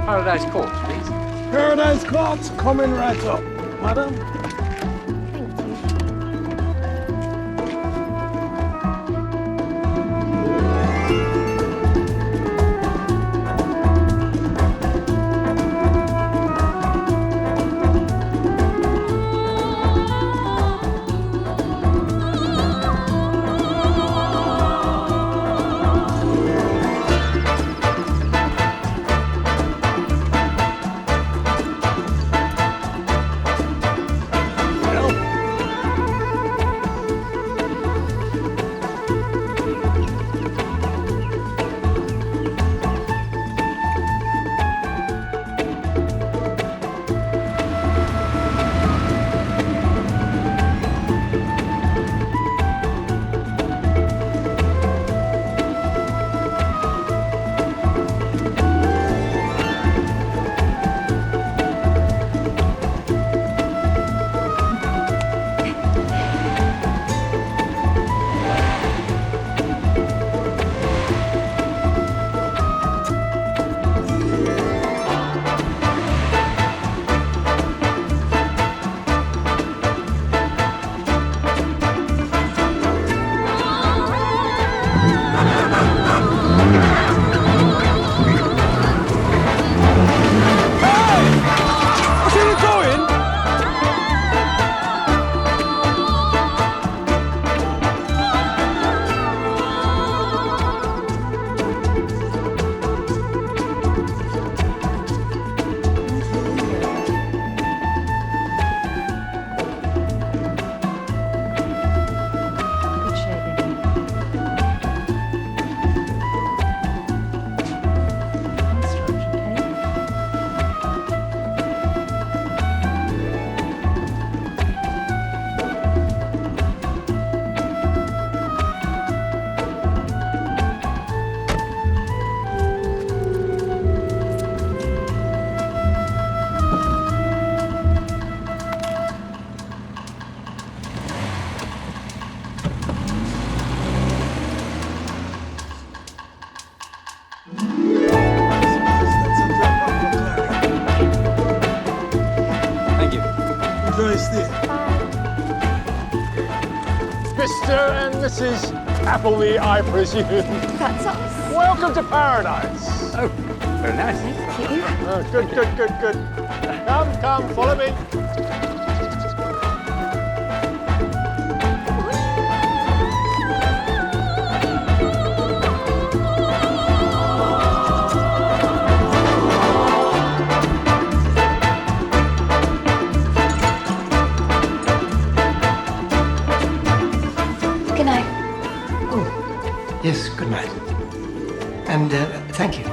Paradise Court, please. Paradise Court, coming right up, madam. Thank you. Enjoy stay. Mr. and Mrs. Appleby, I presume. That's us. Welcome to paradise. Oh, very nice. Thank you. Oh, good, good, good, good. Come, follow me. Good night. Oh, yes, good night. And thank you.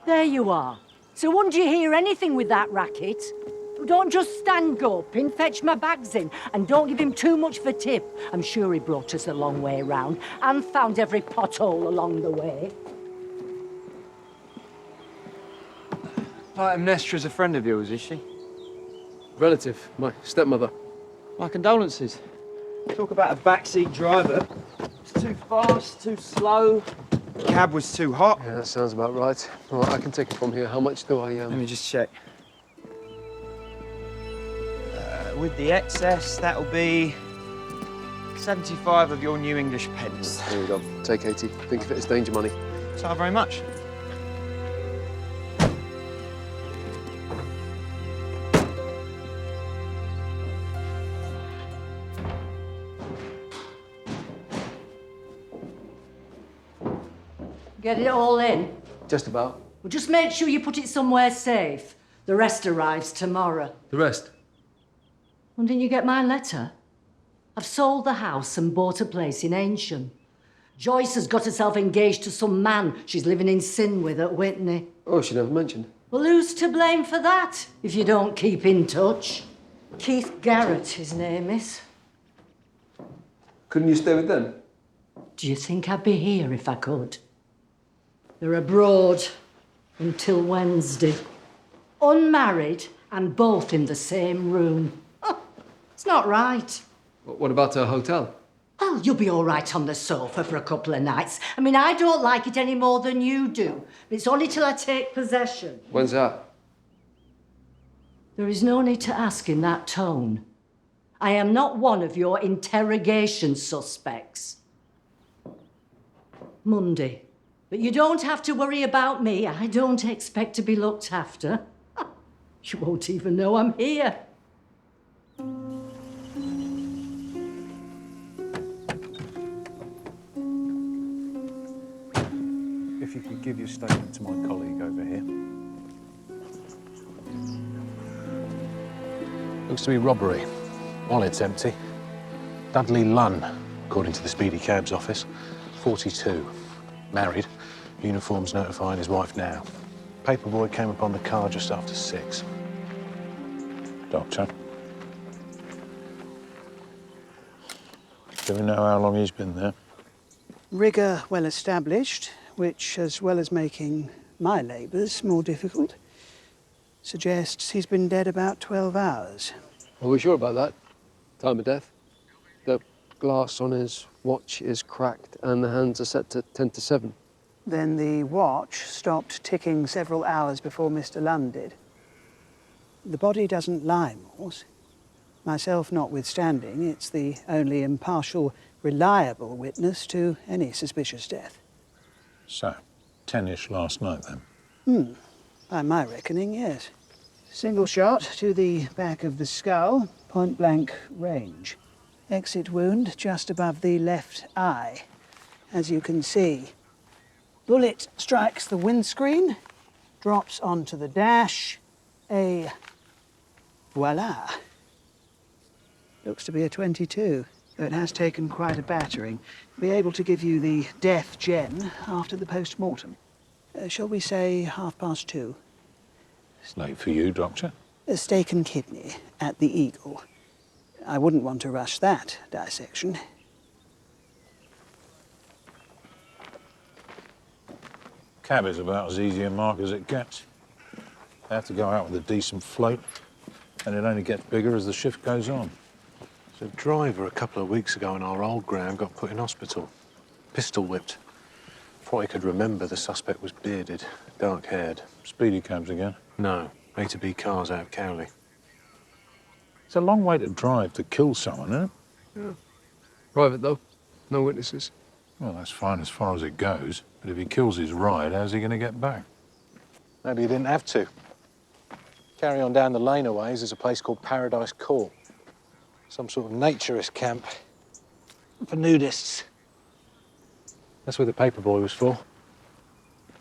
There you are. So wouldn't you hear anything with that racket? don't just stand gulping. Fetch my bags in and don't give him too much for tip. I'm sure he brought us a long way round and found every pothole along the way. Clytemnestra's a friend of yours, is she? Relative, my stepmother. My condolences. Talk about a backseat driver. It's too fast, too slow. The cab was too hot. Yeah, that sounds about right. All right, I can take it from here. How much do I, Let me just check. With the excess, that'll be 75 of your New English pence. There we go. Take 80. Think of it as danger money. So very much. Get it all in? Just about. Well, just make sure you put it somewhere safe. The rest arrives tomorrow. The rest? Well, didn't you get my letter? I've sold the house and bought a place in Ancient. Joyce has got herself engaged to some man she's living in sin with at Whitney. Oh, she never mentioned. Well, who's to blame for that if you don't keep in touch? Keith Garrett, his name is. Couldn't you stay with them? Do you think I'd be here if I could? They're abroad until Wednesday. Unmarried and both in the same room. Oh, it's not right. What about her hotel? Well, you'll be all right on the sofa for a couple of nights. I mean, I don't like it any more than you do. But it's only till I take possession. When's that? There is no need to ask in that tone. I am not one of your interrogation suspects. Monday. But you don't have to worry about me. I don't expect to be looked after. You won't even know I'm here. If you could give your statement to my colleague over here. Looks to be robbery. Wallet's empty. Dudley Lunn, according to the Speedy Cabs office. 42. Married. Uniform's notifying his wife now. Paperboy came upon the car just after 6. Doctor. Do we know how long he's been there? Rigour well established, which, as well as making my labours more difficult, suggests he's been dead about 12 hours. Are we sure about that? Time of death? The glass on his watch is cracked and the hands are set to 10 to 7. Then the watch stopped ticking several hours before Mr. Lunn did. The body doesn't lie, Morse. Myself notwithstanding, it's the only impartial, reliable witness to any suspicious death. So, 10-ish last night then? By my reckoning, yes. Single shot to the back of the skull, point-blank range. Exit wound just above the left eye, as you can see. Bullet strikes the windscreen, drops onto the dash. Voila. Looks to be a 22, though it has taken quite a battering. Be able to give you the death gen after the post-mortem. Shall we say 2:30? It's late for you, Doctor. A steak and kidney at the Eagle. I wouldn't want to rush that dissection. Cab is about as easy a mark as it gets. They have to go out with a decent float, and it only gets bigger as the shift goes on. The driver a couple of weeks ago in our old ground got put in hospital. Pistol whipped. Before he could remember, the suspect was bearded, dark-haired. Speedy cabs again. No, A to B cars out of Cowley. It's a long way to drive to kill someone, isn't it? Yeah. Private, though. No witnesses. Well, that's fine as far as it goes. But if he kills his ride, how's he going to get back? Maybe he didn't have to. Carry on down the lane a ways, there's a place called Paradise Court. Some sort of naturist camp for nudists. That's where the paperboy was for.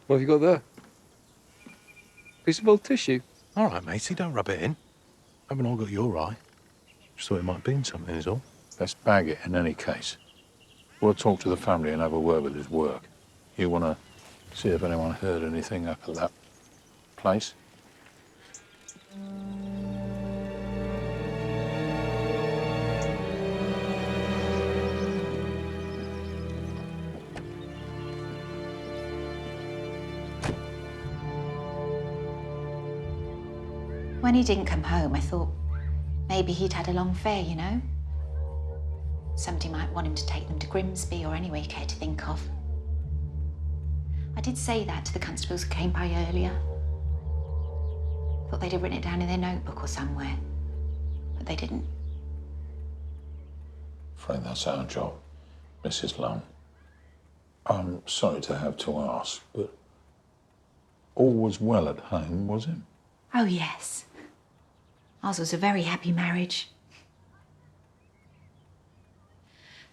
What have you got there? Piece of old tissue? All right, matey, don't rub it in. Haven't all got your eye. Just thought it might be in something, is all. Let's bag it in any case. We'll talk to the family and have a word with his work. You want to see if anyone heard anything up at that place? When he didn't come home, I thought maybe he'd had a long fair, you know? Somebody might want him to take them to Grimsby or anywhere you care to think of. I did say that to the constables who came by earlier. Thought they'd have written it down in their notebook or somewhere, but they didn't. Afraid that's our job, Mrs. Lunn. I'm sorry to have to ask, but all was well at home, was it? Oh, yes. Ours was a very happy marriage.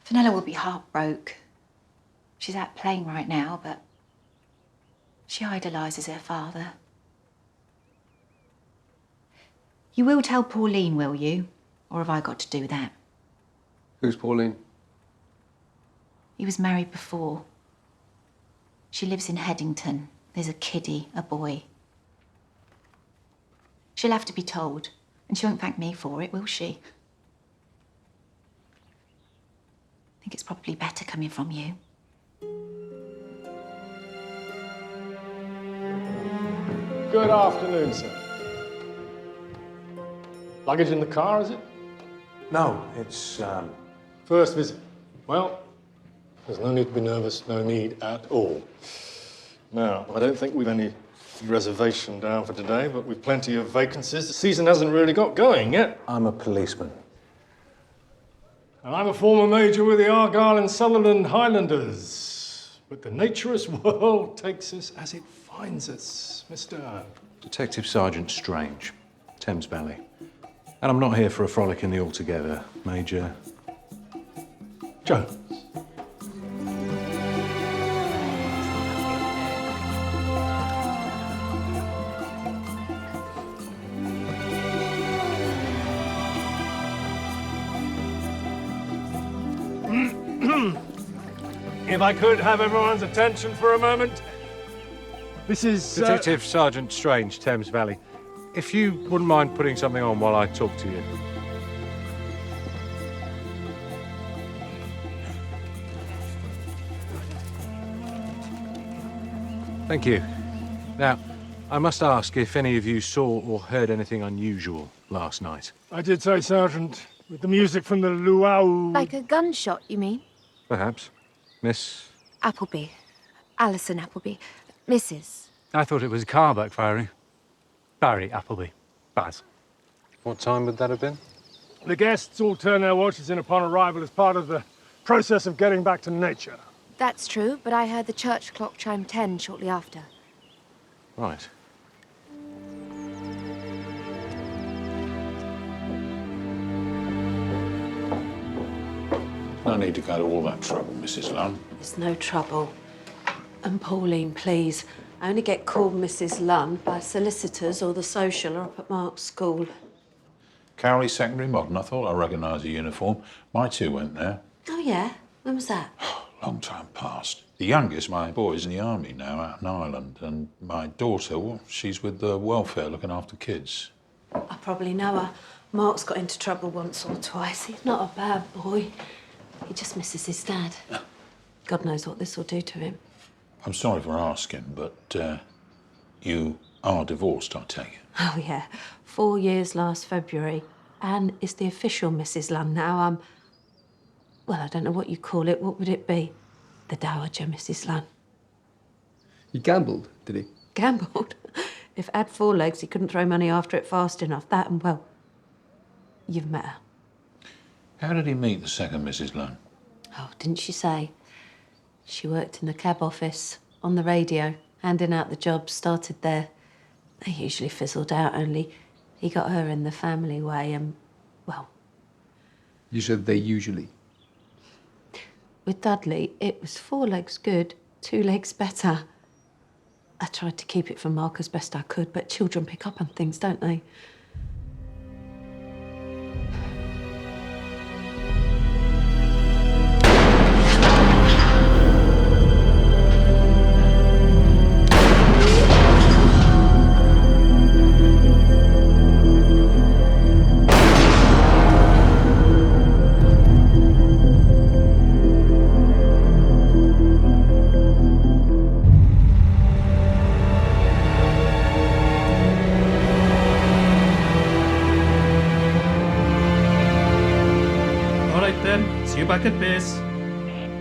Fenella will be heartbroken. She's out playing right now, but she idolises her father. You will tell Pauline, will you? Or have I got to do that? Who's Pauline? He was married before. She lives in Headington. There's a kiddie, a boy. She'll have to be told, and she won't thank me for it, will she? I think it's probably better coming from you. Good afternoon, sir. Luggage in the car, is it? No, it's, First visit. Well, there's no need to be nervous, no need at all. Now, I don't think we've any reservation down for today, but we've plenty of vacancies. The season hasn't really got going yet. I'm a policeman. And I'm a former major with the Argyll and Sutherland Highlanders. But the naturist world takes us as it finds us, Mr. Detective Sergeant Strange, Thames Valley. And I'm not here for a frolic in the altogether, Major Jones. If I could have everyone's attention for a moment. This is... Detective Sergeant Strange, Thames Valley. If you wouldn't mind putting something on while I talk to you. Thank you. Now, I must ask if any of you saw or heard anything unusual last night. I did say, Sergeant, with the music from the luau... Like a gunshot, you mean? Perhaps. Miss? Appleby. Alison Appleby. Mrs. I thought it was a car backfiring. Barry Appleby. Baz. What time would that have been? The guests all turn their watches in upon arrival as part of the process of getting back to nature. That's true, but I heard the church clock chime 10 shortly after. Right. No need to go to all that trouble, Mrs. Lunn. It's no trouble. And Pauline, please, only get called Mrs. Lunn by solicitors or the social or up at Mark's school. Cowley Secondary Modern. I thought I recognised the uniform. My two went there. Oh, yeah? When was that? Long time past. The youngest, my boy's in the army now, out in Ireland. And my daughter, well, she's with the welfare looking after kids. I probably know her. Mark's got into trouble once or twice. He's not a bad boy. He just misses his dad. God knows what this will do to him. I'm sorry for asking, but you are divorced, I take it. Oh, yeah. 4 years last February. Anne is the official Mrs. Lunn now. Well, I don't know what you call it. What would it be? The Dowager Mrs. Lunn. He gambled, did he? Gambled? If Ad four legs, he couldn't throw money after it fast enough. That and, well, you've met her. How did he meet the second Mrs. Lunn? Oh, didn't she say? She worked in the cab office, on the radio, handing out the jobs, started there. They usually fizzled out, only he got her in the family way and, well... You said they usually. With Dudley, it was 4 legs good, 2 legs better. I tried to keep it from Mark as best I could, but children pick up on things, don't they? back at base.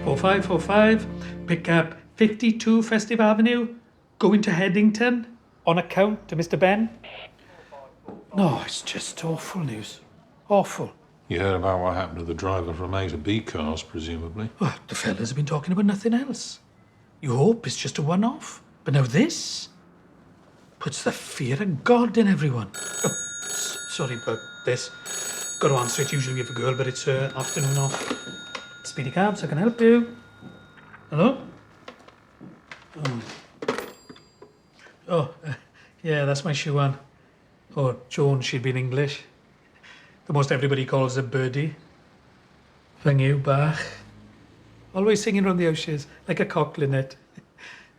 4545, pick up 52 Festive Avenue, going to Headington, on account to Mr. Ben. No, it's just awful news. Awful. You heard about what happened to the driver from A to B cars, presumably? Well, the fellas have been talking about nothing else. You hope it's just a one-off. But now this puts the fear of God in everyone. Oh, sorry about this. Got to answer it usually with a girl, but it's afternoon off. Speedy Cabs, I can help you. Hello? Yeah, that's my shoe on. Or Joan, she'd be in English. The most everybody calls her Birdie. Thank you, Bach. Always singing round the houses, like a cocklinette.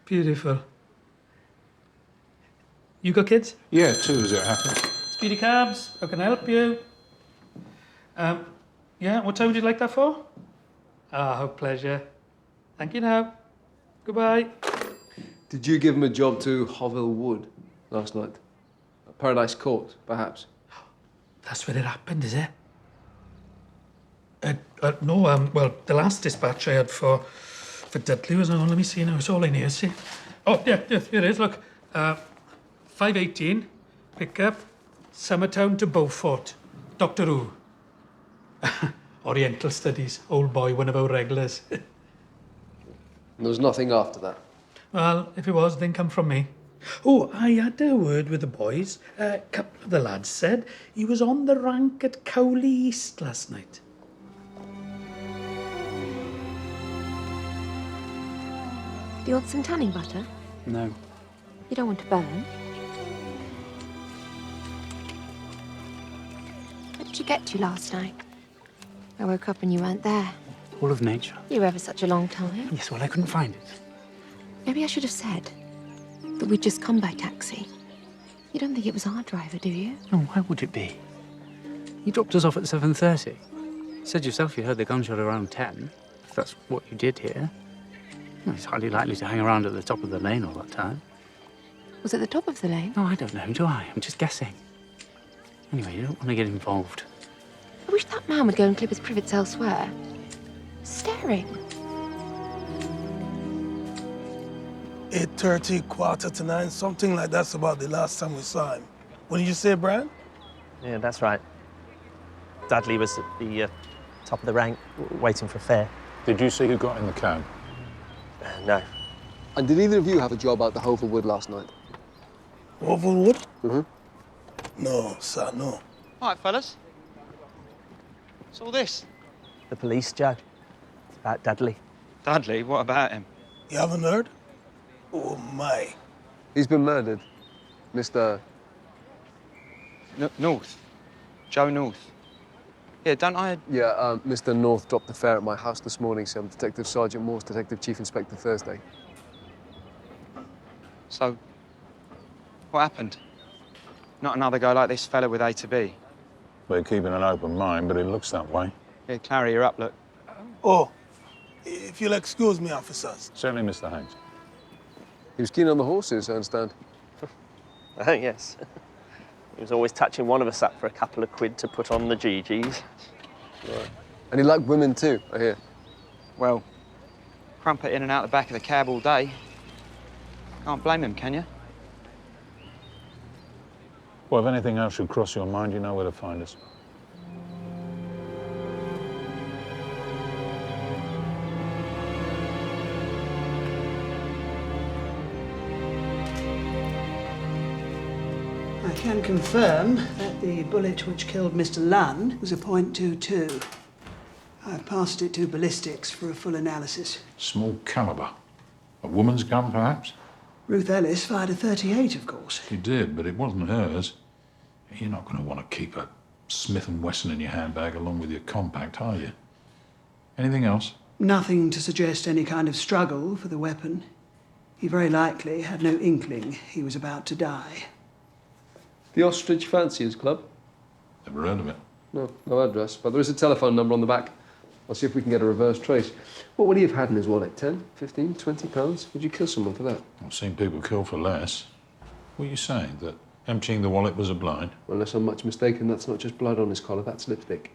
Beautiful. You got kids? Yeah, 2 as it happens. Speedy Cabs, how can I help you? Yeah, what time would you like that for? Ah, how pleasure. Thank you now. Goodbye. Did you give him a job to Hovell Wood last night? Paradise Court, perhaps? That's where it happened, is it? No, well, the last dispatch I had for Dudley was, let me see now, it's all in here, see? Oh, yeah, here it is, look. 518, pick up, Summertown to Beaufort. Doctor Who. Oriental Studies, old boy, one of our regulars. There was nothing after that? Well, if it was, then come from me. Oh, I had a word with the boys. A couple of the lads said he was on the rank at Cowley East last night. Do you want some tanning butter? No. You don't want to burn? Where did you get to last night? I woke up and you weren't there. All of nature. You were ever such a long time. Yes, well, I couldn't find it. Maybe I should have said that we'd just come by taxi. You don't think it was our driver, do you? No, why would it be? You dropped us off at 7:30. You said yourself you heard the gunshot around 10, if that's what you did hear. Well, he's hardly likely to hang around at the top of the lane all that time. Was it the top of the lane? No, I don't know, do I? I'm just guessing. Anyway, you don't want to get involved. I wish that man would go and clip his privets elsewhere. Staring. 8:30, 8:45, something like that's about the last time we saw him. What did you say, Brian? Yeah, that's right. Dudley was at the top of the rank, waiting for fare. Did you see who got in the cab? No. And did either of you have a job out the Hovell Wood last night? Hovell Wood? Mm-hmm. No, sir, no. All right, fellas. What's all this? The police, Joe. It's about Dudley. Dudley? What about him? You haven't heard? Oh, my. He's been murdered. Mr. North. Joe North. Yeah, don't I... Yeah, Mr. North dropped the fare at my house this morning, so I'm Detective Sergeant Morse, Detective Chief Inspector Thursday. So, what happened? Not another guy like this fella with A to B. We're keeping an open mind, but it looks that way. Yeah, Clary, you're up, look. Oh, if you'll excuse me, officers. Certainly, Mr. Hanks. He was keen on the horses, I understand. Oh, yes. He was always touching one of us up for a couple of quid to put on the GGs. Right. And he liked women too, I hear. Well, crumpet in and out the back of the cab all day. Can't blame him, can you? Well, if anything else should cross your mind, you know where to find us. I can confirm that the bullet which killed Mr. Lunn was a .22. I've passed it to ballistics for a full analysis. Small caliber. A woman's gun, perhaps? Ruth Ellis fired a .38, of course. She did, but it wasn't hers. You're not going to want to keep a Smith & Wesson in your handbag along with your compact, are you? Anything else? Nothing to suggest any kind of struggle for the weapon. He very likely had no inkling he was about to die. The Ostrich Fanciers Club? Never heard of it. No address, but there is a telephone number on the back. I'll see if we can get a reverse trace. What would he have had in his wallet? 10, 15, 20 pounds? Would you kill someone for that? I've seen people kill for less. What are you saying, that emptying the wallet was a blind? Well, unless I'm much mistaken, that's not just blood on his collar, that's lipstick.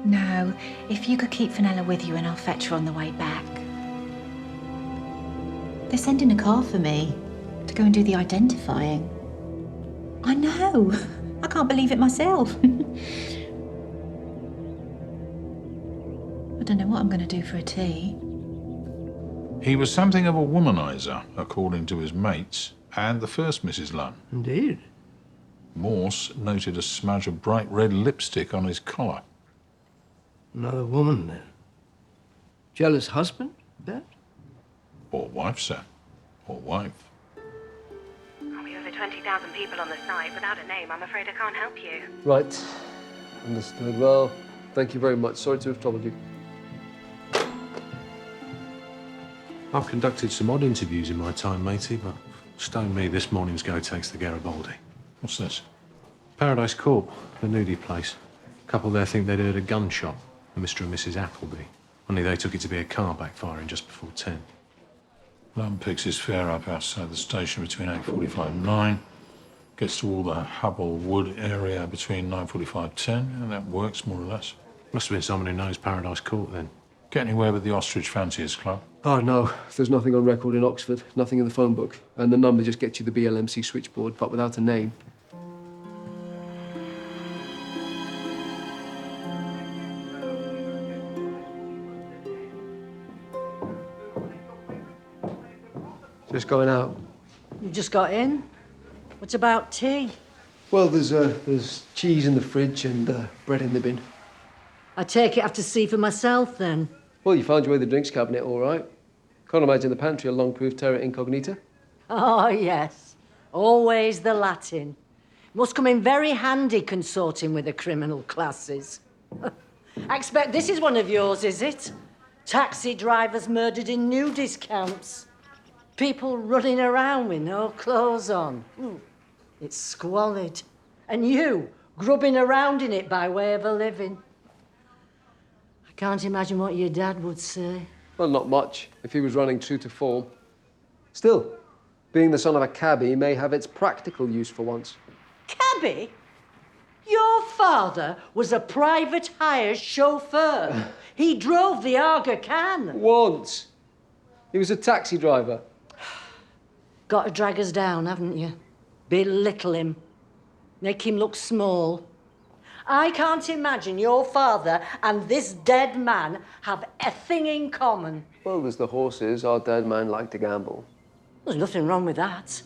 No, if you could keep Fenella with you and I'll fetch her on the way back. They're sending a car for me to go and do the identifying. I know. I can't believe it myself. I don't know what I'm going to do for a tea. He was something of a womanizer, according to his mates, and the first Mrs. Lunn. Indeed. Morse noted a smudge of bright red lipstick on his collar. Another woman, then. Jealous husband, bet? Or wife, sir. Or wife. With over 20,000 people on the site, without a name, I'm afraid I can't help you. Right. Understood. Well, thank you very much. Sorry to have troubled you. I've conducted some odd interviews in my time, matey, but stone me, this morning's go takes the Garibaldi. What's this? Paradise Court, the nudie place. Couple there think they'd heard a gunshot, Mr. and Mrs. Appleby. Only they took it to be a car backfiring just before 10. Lunn picks his fare up outside the station between 8:45 and 9. Gets to all the Hubble Wood area between 9:45 and 10, and that works more or less. Must have been someone who knows Paradise Court, then. Get anywhere with the Ostrich Fanciers Club? Oh, no. There's nothing on record in Oxford. Nothing in the phone book. And the number just gets you the BLMC switchboard, but without a name. Just going out. You just got in? What about tea? Well, there's cheese in the fridge and bread in the bin. I take it I have to see for myself, then. Well, you found your way to the drinks cabinet, all right. Can't imagine the pantry a long-proof terra incognita. Oh, yes. Always the Latin. Must come in very handy consorting with the criminal classes. I expect this is one of yours, is it? Taxi drivers murdered in nudist camps. People running around with no clothes on. It's squalid. And you, grubbing around in it by way of a living. I can't imagine what your dad would say. Well, not much, if he was running true to form. Still, being the son of a cabbie may have its practical use for once. Cabbie? Your father was a private hire chauffeur. He drove the Aga Khan. Once. He was a taxi driver. Got to drag us down, haven't you? Belittle him. Make him look small. I can't imagine your father and this dead man have a thing in common. Well, there's the horses. Our dead man liked to gamble. There's nothing wrong with that.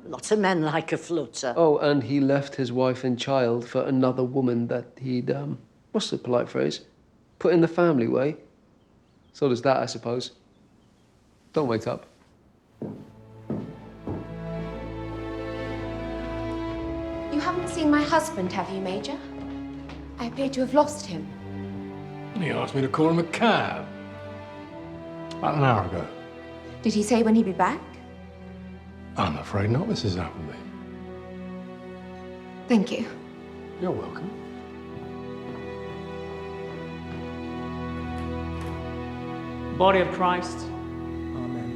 Lots of men like a flutter. Oh, and he left his wife and child for another woman that he'd, what's the polite phrase? Put in the family way. So does that, I suppose. Don't wait up. You haven't seen my husband, have you, Major? I appear to have lost him. He asked me to call him a cab. About an hour ago. Did he say when he'd be back? I'm afraid not, Mrs. Appleby. Thank you. You're welcome. Body of Christ. Amen.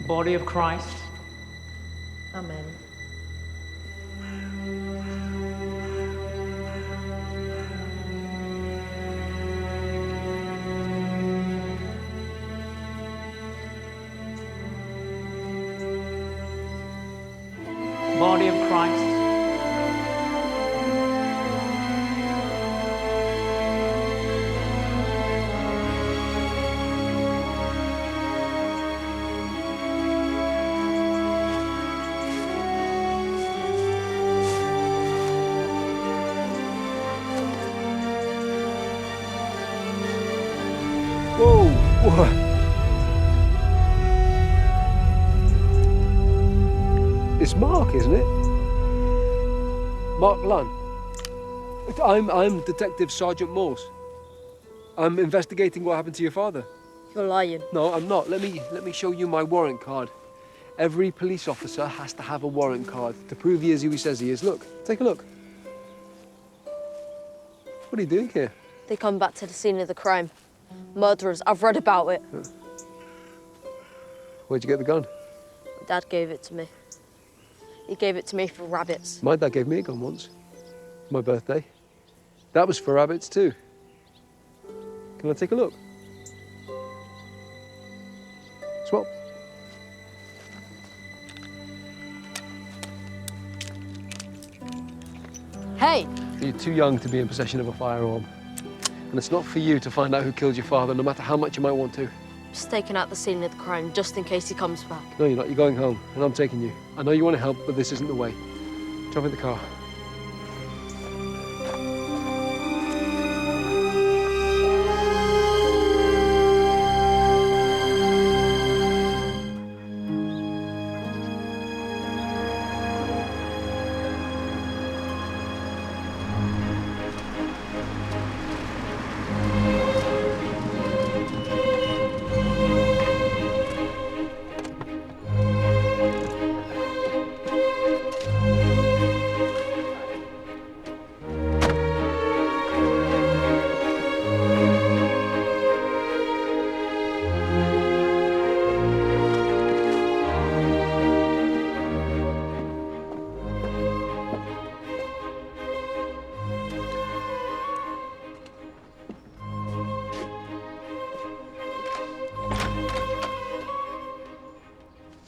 Body of Christ. Amen. Body of Christ. Whoa! What? It's Mark, isn't it? Mark Lunn. I'm Detective Sergeant Morse. I'm investigating what happened to your father. You're lying. No, I'm not. Let me show you my warrant card. Every police officer has to have a warrant card to prove he is who he says he is. Look, take a look. What are you doing here? They come back to the scene of the crime. Murderers. I've read about it. Where'd you get the gun? Dad gave it to me. He gave it to me for rabbits. My dad gave me a gun once. My birthday. That was for rabbits too. Can I take a look? Swap. Hey! You're too young to be in possession of a firearm. And it's not for you to find out who killed your father, no matter how much you might want to. Just taking out the scene of the crime, just in case he comes back. No, you're not. You're going home, and I'm taking you. I know you want to help, but this isn't the way. Jump in the car.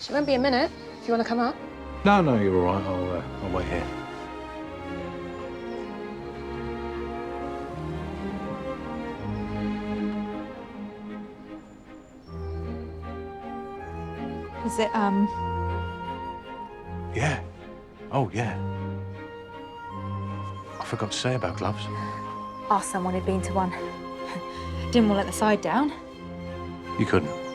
She won't be a minute, if you want to come up. No, no, you're all right. I'll wait here. Is it, Yeah. Oh, yeah. I forgot to say about gloves. asked someone who'd been to one. Didn't want to let the side down. You couldn't.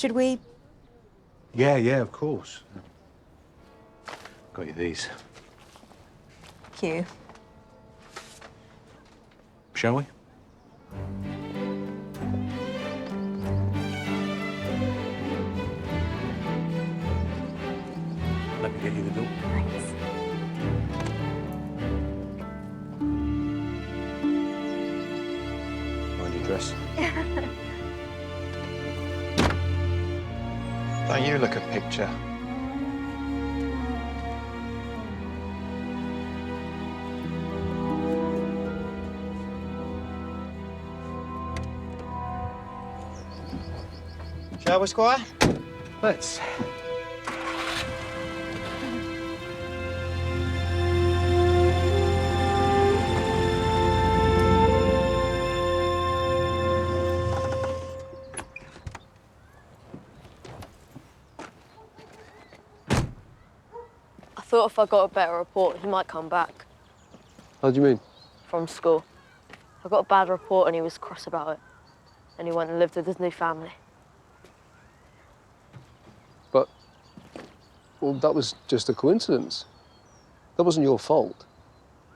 Should we? Yeah, of course. Got you these. Thank you. Shall we? Let me get you the door. Thanks. Mind your dress. Don't you look a picture? Shall we, Squire? Let's. I thought if I got a better report, he might come back How do you mean? from school. I got a bad report and he was cross about it. And he went and lived with his new family. But, well, that was just a coincidence. That wasn't your fault.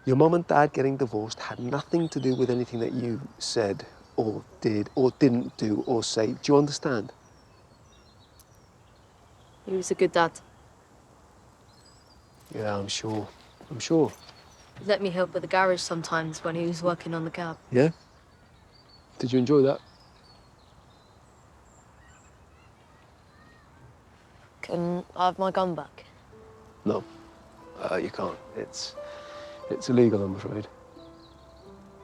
Your mum and dad getting divorced had nothing to do with anything that you said or did or didn't do or say. Do you understand? He was a good dad. Yeah, I'm sure. I'm sure. He let me help with the garage sometimes when he was working on the cab. Yeah? Did you enjoy that? Can I have my gun back? No, you can't. It's illegal, I'm afraid.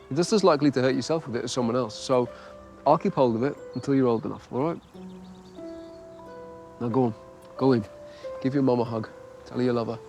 You're just as likely to hurt yourself with it as someone else, so I'll keep hold of it until you're old enough, all right? Now go on, go in. Give your mum a hug. Tell her you love her.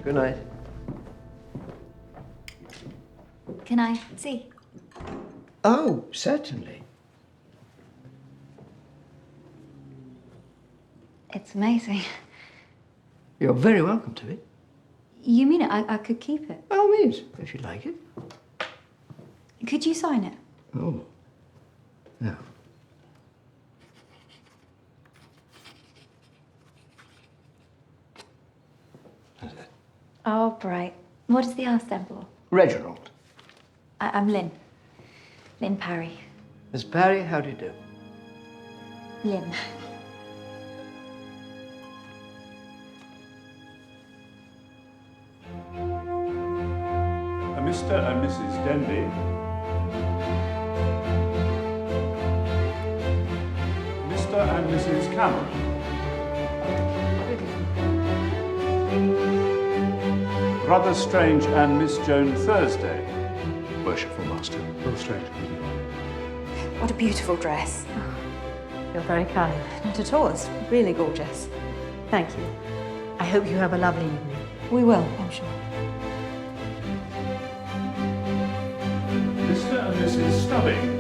Good night. Can I see? Oh, certainly. It's amazing. You're very welcome to it. You mean it? I could keep it. By all means, if you like it. Could you sign it? Oh. No. Oh, bright. What does the R stand for? Reginald. I'm Lynn. Lynn Parry. Miss Parry, how do you do? Lynn. Mr. and Mrs. Denby. Mr. and Mrs. Cameron. Brother Strange and Miss Joan Thursday. Worshipful Master. Brother Strange. What a beautiful dress. You're very kind. Not at all. It's really gorgeous. Thank you. I hope you have a lovely evening. We will, I'm sure. Mr. and Mrs. Stubbings.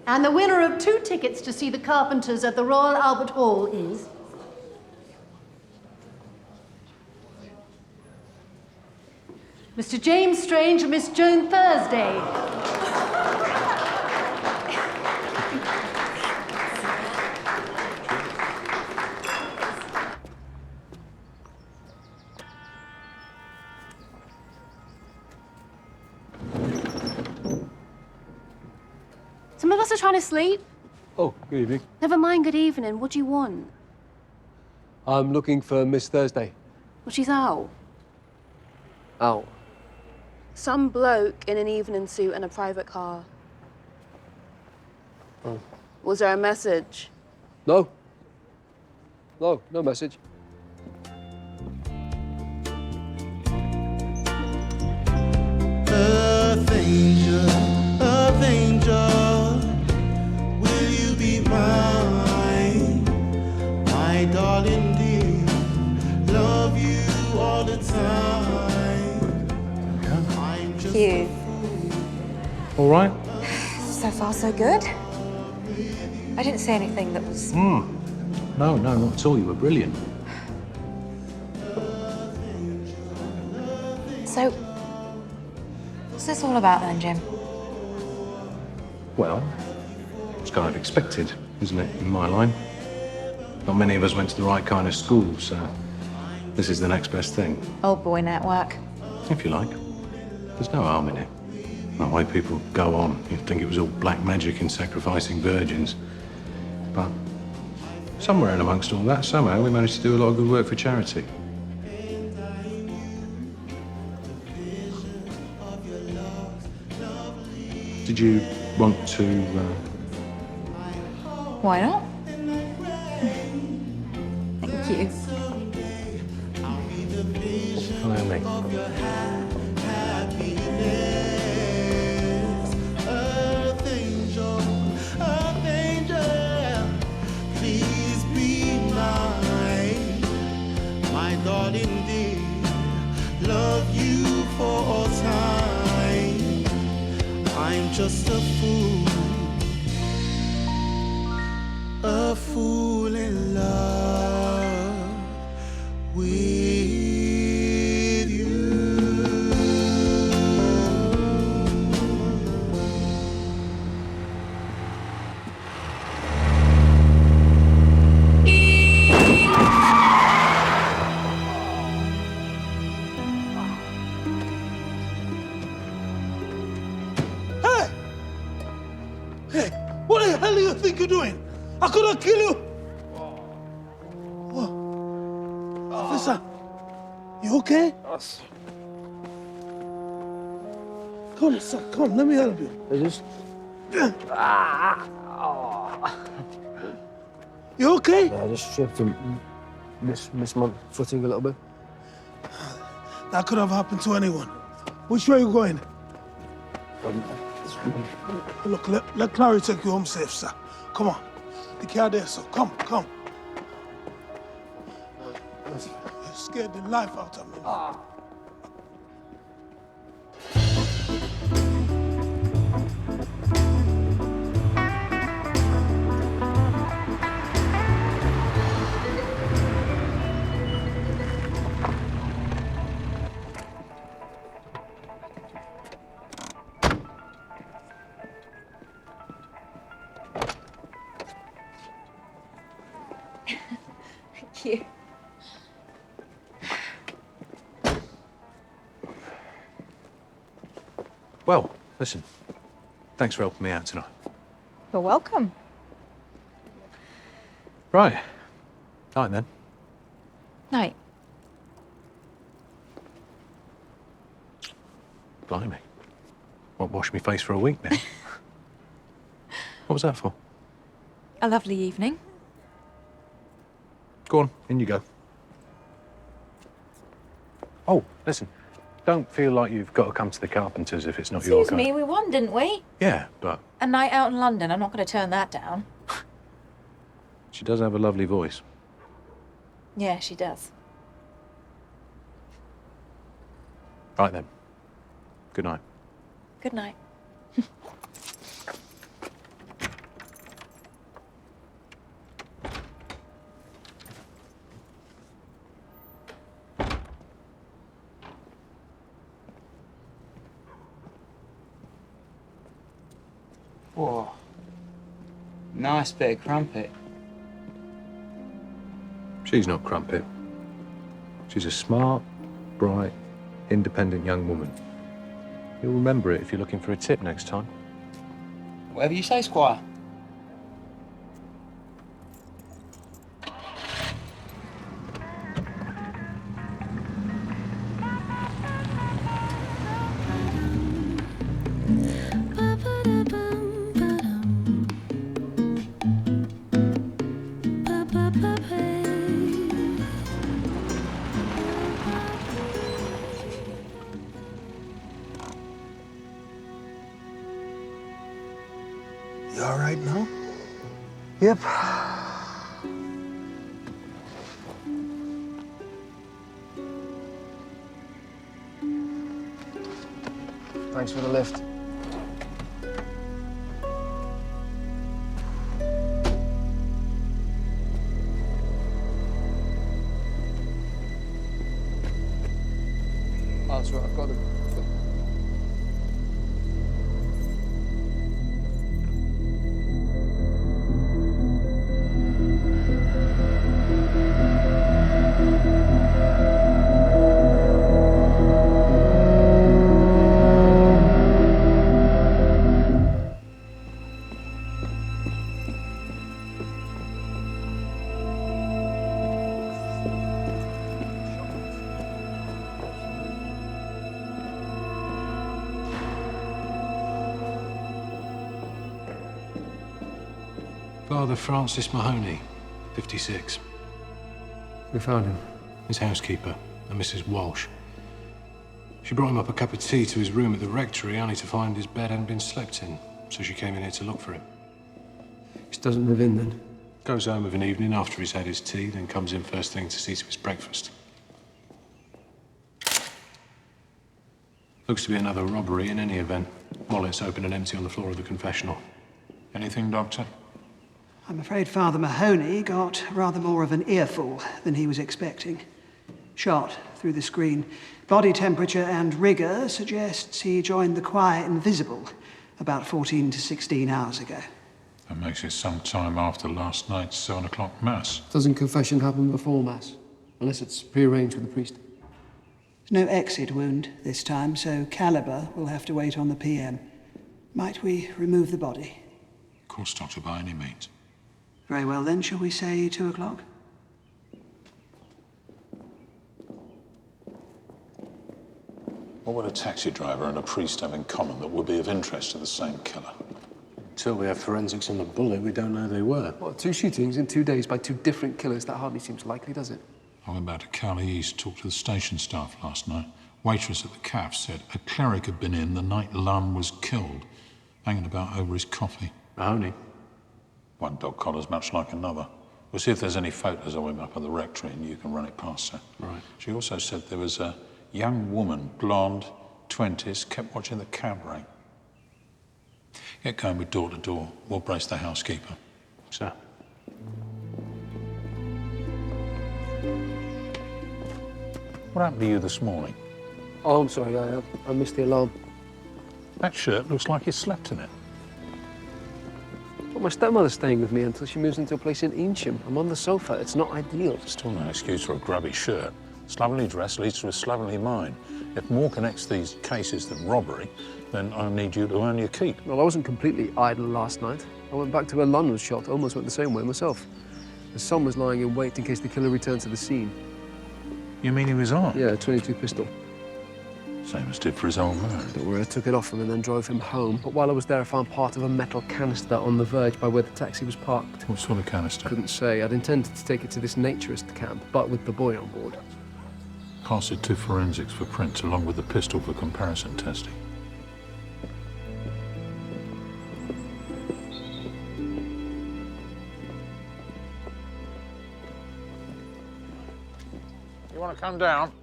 And the winner of 2 tickets to see the Carpenters at the Royal Albert Hall is... Mr. James Strange and Miss Joan Thursday. Some of us are trying to sleep. Oh, good evening. Never mind good evening. What do you want? I'm looking for Miss Thursday. Well, she's out. Out. Some bloke in an evening suit and a private car. Oh. Was there a message? No. No, no message. Earth angel, will you be mine? My darling dear, love you all the time. I'm just Hugh. All right? So far, so good. I didn't say anything that was... No, not at all. You were brilliant. So, what's this all about then, Jim? Well, it's kind of expected, isn't it, in my line? Not many of us went to the right kind of school, so this is the next best thing, Old boy network. if you like. There's no harm in it. That way people go on. You'd think it was all black magic and sacrificing virgins. But somewhere in amongst all that, somehow we managed to do a lot of good work for charity. Did you want to, Why not? Thank you. follow me? Earth angel, please be mine. My darling dear, love you for all time. I'm just a fool in love with you. Hey! Hey, what the hell do you think you're doing? I could have killed you! What? Officer, you okay? Come on, sir, come on, let me help you. You okay? I just tripped and missed my footing a little bit. That could have happened to anyone. Which way are you going? Look, let Clary take you home safe, sir. Come on. The car there, sir. Come. You scared the life out of me. Thank you. Well, listen. Thanks for helping me out tonight. You're welcome. Right. Night then. Night. Blimey. Won't wash me face for a week now. What was that for? A lovely evening. Go on, in you go. Oh, listen. Don't feel like you've got to come to the Carpenters if it's not your Excuse me, we won, didn't we? Yeah, but A night out in London. I'm not going to turn that down. she does have a lovely voice. Yeah, she does. Right then. Good night. Good night. Whoa. Nice bit of crumpet. She's not Crumpet. She's a smart, bright, independent young woman. You'll remember it if you're looking for a tip next time. Whatever you say, Squire. You all right now? Yep. Thanks for the lift. Oh, that's right, I've got them. Father Francis Mahoney, 56. We found him. His housekeeper, a Mrs. Walsh. She brought him up a cup of tea to his room at the rectory, only to find his bed hadn't been slept in, so she came in here to look for him. He doesn't live in then? Goes home of an evening after he's had his tea, then comes in first thing to see to his breakfast. Looks to be another robbery in any event. Wallets open and empty on the floor of the confessional. Anything, Doctor? I'm afraid Father Mahoney got rather more of an earful than he was expecting. Shot through the screen. Body temperature and rigour suggests he joined the choir invisible about 14 to 16 hours ago. That makes it some time after last night's 7 o'clock mass. Doesn't confession happen before Mass? Unless it's prearranged with the priest. There's no exit wound this time, so calibre will have to wait on the PM. Might we remove the body? Of course, Doctor, by any means. Very well then, shall we say 2 o'clock? What would a taxi driver and a priest have in common that would be of interest to the same killer? Until we have forensics on the bullet, we don't know who they were. What, 2 shootings in 2 days by 2 different killers? That hardly seems likely, does it? I went back to Cowley East, talked to the station staff last night. Waitress at the cafe said a cleric had been in the night Lunn was killed, hanging about over his coffee. Mahoney? One dog collar's much like another. We'll see if there's any photos of him up at the rectory and you can run it past her. Right. She also said there was a young woman, blonde, 20s, kept watching the cab rank. Get going with door to door. We'll brace the housekeeper. Sir. What happened to you this morning? Oh, I'm sorry, I missed the alarm. That shirt looks like you slept in it. Well, my stepmother's staying with me until she moves into a place in Eynsham. I'm on the sofa. It's not ideal. Still no excuse for a grubby shirt. Slovenly dress leads to a slovenly mind. If more connects these cases than robbery, then I need you to earn your keep. Well, I wasn't completely idle last night. I went back to where Lunn was shot, almost went the same way myself. The son was lying in wait in case the killer returned to the scene. You mean he was armed? Yeah, a .22 pistol. Same as did for his old man. Don't worry, I took it off him and then drove him home. But while I was there, I found part of a metal canister on the verge by where the taxi was parked. What sort of canister? Couldn't say. I'd intended to take it to this naturist camp, but with the boy on board. Pass it to forensics for prints, along with the pistol for comparison testing. You want to come down?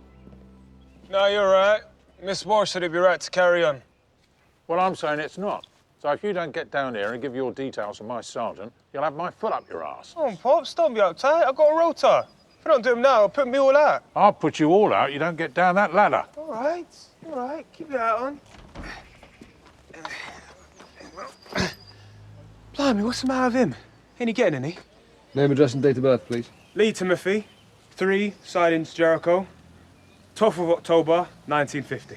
No, you're right. Miss Moore said it'd be right to carry on. Well, I'm saying it's not. So if you don't get down here and give your details to my sergeant, you'll have my foot up your arse. Come on, Pops, don't be uptight. I've got a rota. If I don't do them now, I'll put me all out. I'll put you all out. You don't get down that ladder. All right. Keep your hat on. Blimey, what's the matter with him? Ain't he getting any? Name, address, and date of birth, please. Lee Timothy, 3, Sidings, Jericho, 12th of October, 1950.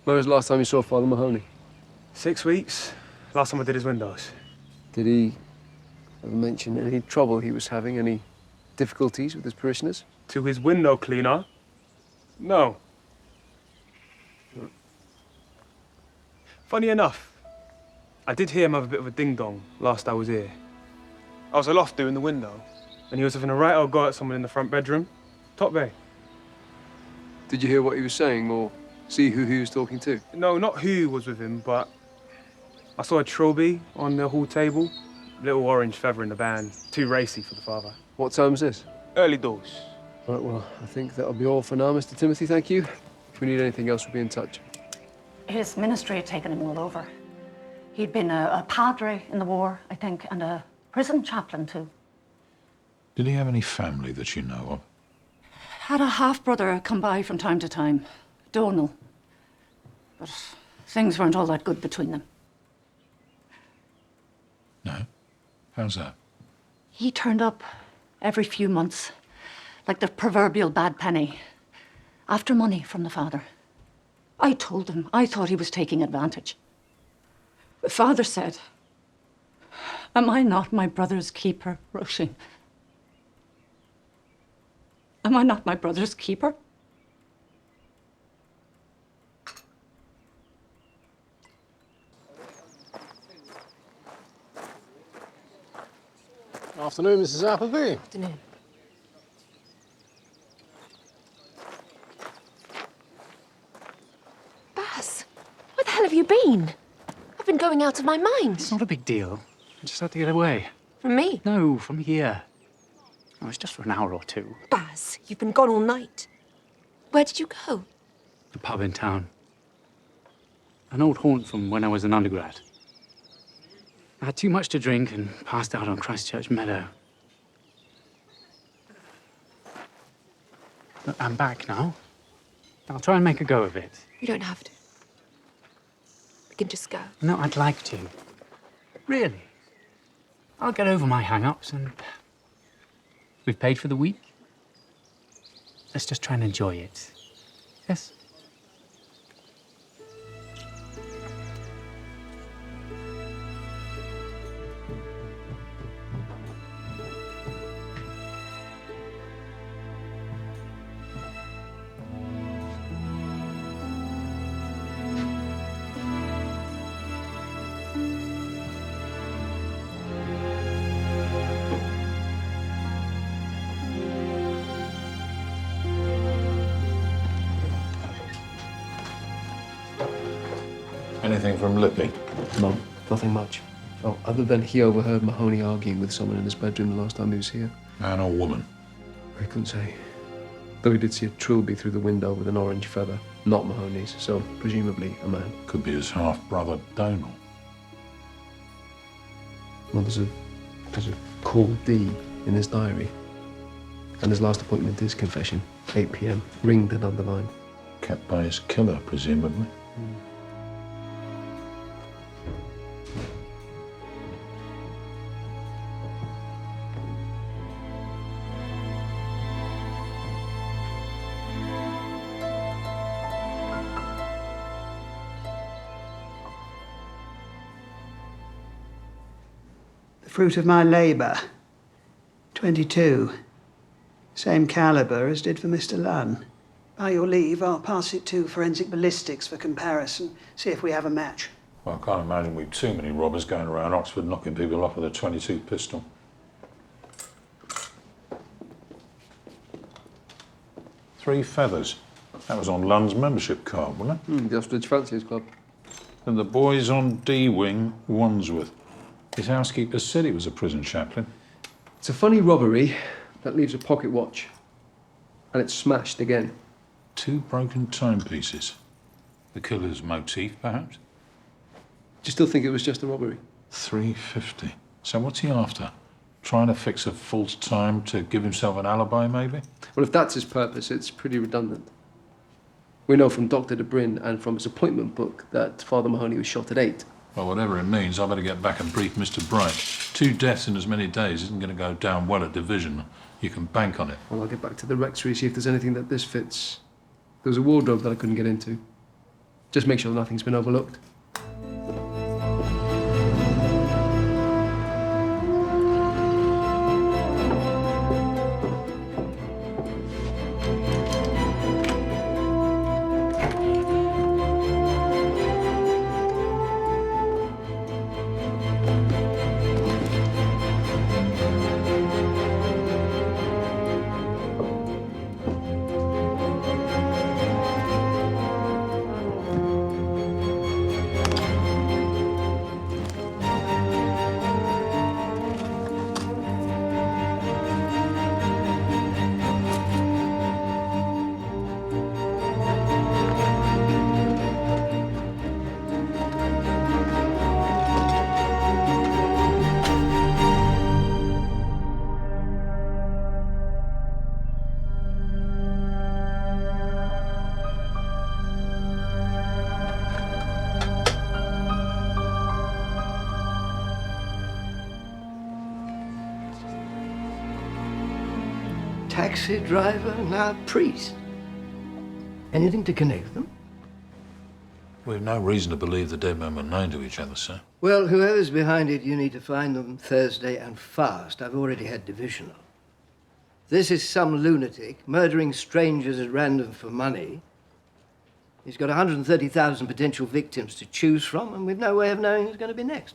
When was the last time you saw Father Mahoney? 6 weeks. Last time I did his windows. Did he ever mention any trouble he was having, any difficulties with his parishioners? To his window cleaner? No. Funny enough, I did hear him have a bit of a ding-dong last I was here. I was aloft doing the window, and he was having a right old go at someone in the front bedroom. Top bay. Did you hear what he was saying, or see who he was talking to? No, not who was with him, but I saw a trilby on the hall table. Little orange feather in the band. Too racy for the father. What time is this? Early doors. Right, well, I think that'll be all for now, Mr. Timothy, thank you. If we need anything else, we'll be in touch. His ministry had taken him all over. He'd been a padre in the war, I think, and a prison chaplain, too. Did he have any family that you know of? Had a half-brother come by from time to time, Donal. But things weren't all that good between them. No? How's that? He turned up every few months, like the proverbial bad penny, after money from the father. I told him I thought he was taking advantage. The father said, "Am I not my brother's keeper, Roisin? Am I not my brother's keeper?" Afternoon, Mrs. Appleby. Afternoon. Baz, where the hell have you been? I've been going out of my mind. It's not a big deal. I just had to get away. From me? No, from here. Oh, it's just for an hour or two. Baz, you've been gone all night. Where did you go? The pub in town. An old haunt from when I was an undergrad. I had too much to drink and passed out on Christchurch Meadow. But I'm back now. I'll try and make a go of it. You don't have to. We can just go. No, I'd like to. Really. I'll get over my hang-ups and... We've paid for the week. Let's just try and enjoy it. Yes? Anything from Lippy? No, nothing much. Oh, other than he overheard Mahoney arguing with someone in his bedroom the last time he was here. Man or woman? I couldn't say. Though he did see a trilby through the window with an orange feather. Not Mahoney's, so presumably a man. Could be his half-brother, Donal. Well, there's a call D in his diary. And his last appointment is confession, 8 p.m. Ringed and underlined. Kept by his killer, presumably. The fruit of my labour. 22. Same calibre as did for Mr. Lunn. By your leave, I'll pass it to forensic ballistics for comparison, see if we have a match. Well, I can't imagine we've too many robbers going around Oxford knocking people off with a .22 pistol. Three feathers. That was on Lunn's membership card, wasn't it? The Ostrich Fanciers Club. And the boys on D Wing, Wandsworth. His housekeeper said he was a prison chaplain. It's a funny robbery that leaves a pocket watch. And it's smashed again. 2 broken timepieces. The killer's motif, perhaps? Do you still think it was just a robbery? 350. So what's he after? Trying to fix a false time to give himself an alibi, maybe? Well, if that's his purpose, it's pretty redundant. We know from Dr. de Bryn and from his appointment book that Father Mahoney was shot at 8. Well, whatever it means, I better get back and brief Mr. Bright. 2 deaths in as many days isn't going to go down well at division. You can bank on it. Well, I'll get back to the rectory, see if there's anything that this fits. There was a wardrobe that I couldn't get into. Just make sure nothing's been overlooked. Taxi driver, now priest. Anything to connect them? We've no reason to believe the dead men were known to each other, sir. Well, whoever's behind it, you need to find them Thursday and fast. I've already had divisional. This is some lunatic murdering strangers at random for money. He's got 130,000 potential victims to choose from, and we've no way of knowing who's going to be next.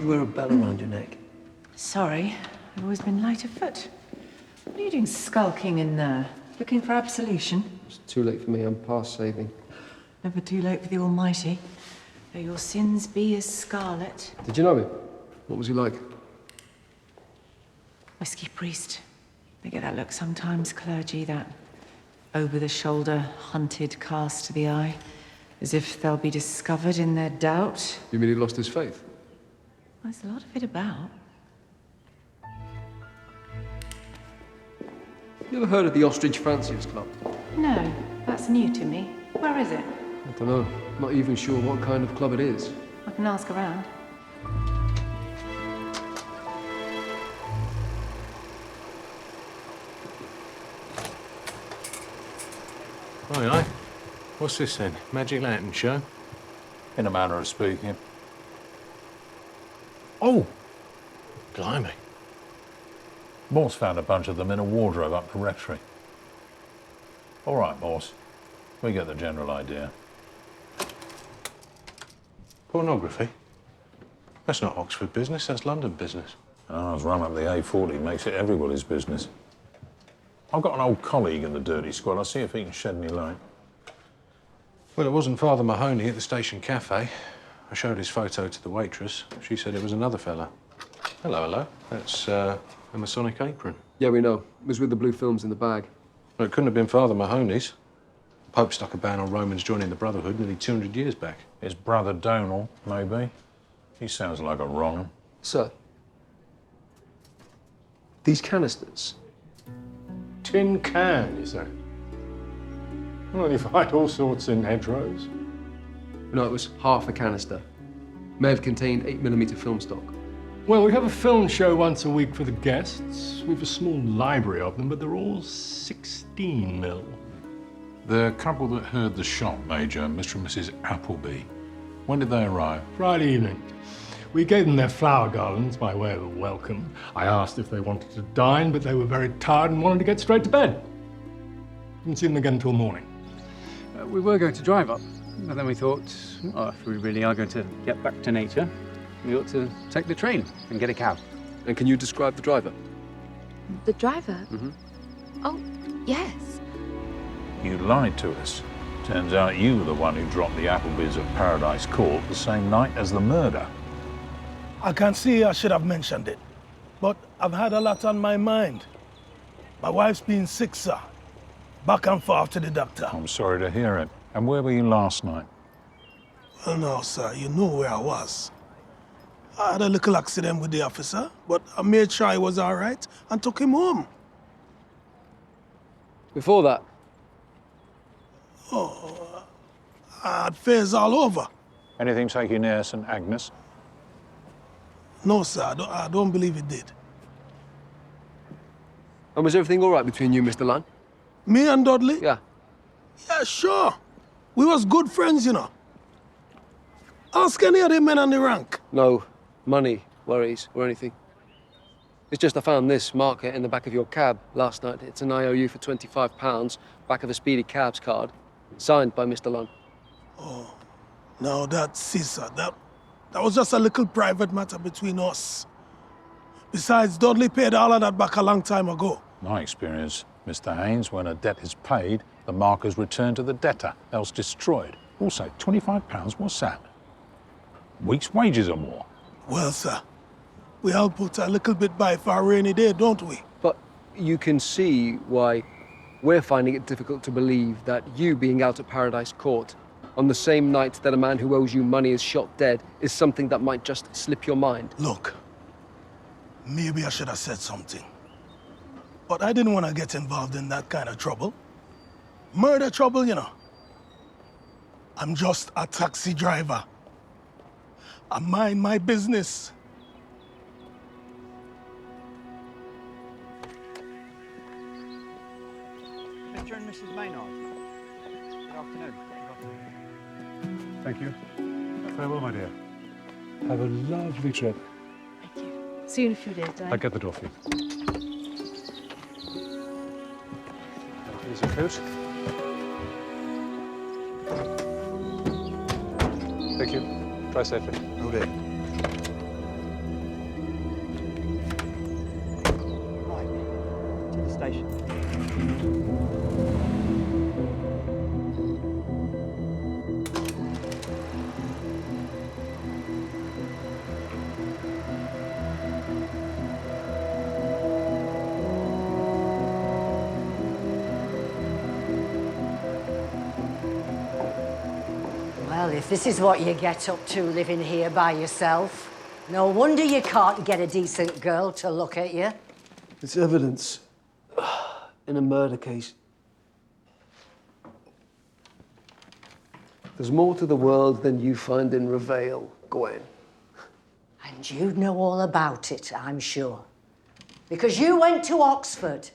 You wear a bell around your neck. Sorry, I've always been light of foot. What are you doing skulking in there? Looking for absolution? It's too late for me. I'm past saving. Never too late for the Almighty. Though your sins be as scarlet. Did you know him? What was he like? Whiskey priest. They get that look sometimes, clergy, that over-the-shoulder, hunted cast to the eye, as if they'll be discovered in their doubt. You mean he lost his faith? There's a lot of it about. You ever heard of the Ostrich Fanciers Club? No, that's new to me. Where is it? I don't know. Not even sure what kind of club it is. I can ask around. Aye. What's this then? Magic Lantern show? In a manner of speaking. Oh! Blimey. Morse found a bunch of them in a wardrobe up the rectory. All right, Morse. We get the general idea. Pornography? That's not Oxford business, that's London business. Ours run up the A40 makes it everybody's business. I've got an old colleague in the dirty squad. I'll see if he can shed any light. Well, it wasn't Father Mahoney at the station cafe. I showed his photo to the waitress. She said it was another fella. Hello. That's a Masonic apron. Yeah, we know. It was with the blue films in the bag. Well, it couldn't have been Father Mahoney's. The Pope stuck a ban on Romans joining the Brotherhood nearly 200 years back. His brother Donal, maybe. He sounds like a wrong 'un. Sir, these canisters. Tin can, you say? Well, you find all sorts in hedgerows. No, it was half a canister. May have contained 8mm film stock. Well, we have a film show once a week for the guests. We've a small library of them, but they're all 16mm. The couple that heard the shot, Major, Mr. and Mrs. Appleby, when did they arrive? Friday evening. We gave them their flower garlands by way of a welcome. I asked if they wanted to dine, but they were very tired and wanted to get straight to bed. Didn't see them again until morning. We were going to drive up, but then we thought, oh, if we really are going to get back to nature, we ought to take the train and get a cab. And can you describe the driver? The driver? Mm-hmm. Oh, yes. You lied to us. Turns out you were the one who dropped the Applebys at Paradise Court the same night as the murder. I can see I should have mentioned it, but I've had a lot on my mind. My wife's been sick, sir. Back and forth to the doctor. I'm sorry to hear it. And where were you last night? Well, no, sir, you know where I was. I had a little accident with the officer, but I made sure he was all right and took him home. Before that? Oh, I had fears all over. Anything take you near St. Agnes? No, sir, I don't believe it did. And was everything all right between you, Mr. Lunn? Me and Dudley? Yeah. Yeah, sure. We was good friends, you know. Ask any of the men on the rank. No money worries or anything. It's just I found this marker in the back of your cab last night. It's an IOU for £25, back of a Speedy Cabs card, signed by Mr. Lunn. Oh, no, that's sir. That was just a little private matter between us. Besides, Dudley paid all of that back a long time ago. My experience, Mr. Haynes, when a debt is paid, the marker's returned to the debtor, else destroyed. Also, £25, what's that? Week's wages or more. Well, sir, we all put a little bit by for a rainy day, don't we? But you can see why we're finding it difficult to believe that you being out at Paradise Court on the same night that a man who owes you money is shot dead is something that might just slip your mind. Look, maybe I should have said something. But I didn't want to get involved in that kind of trouble. Murder trouble, you know. I'm just a taxi driver. I mind my business. Mr. and Mrs. Maynard. Good afternoon. Thank you. Farewell, my dear. Have a lovely trip. See you in a few days, Dad. I'll get the door for you. Here's your coat. Thank you. Drive safely. Oh dear. Right. To the station. If this is what you get up to living here by yourself, no wonder you can't get a decent girl to look at you. It's evidence in a murder case. There's more to the world than you find in Reveille, Gwen. And you know all about it, I'm sure. Because you went to Oxford.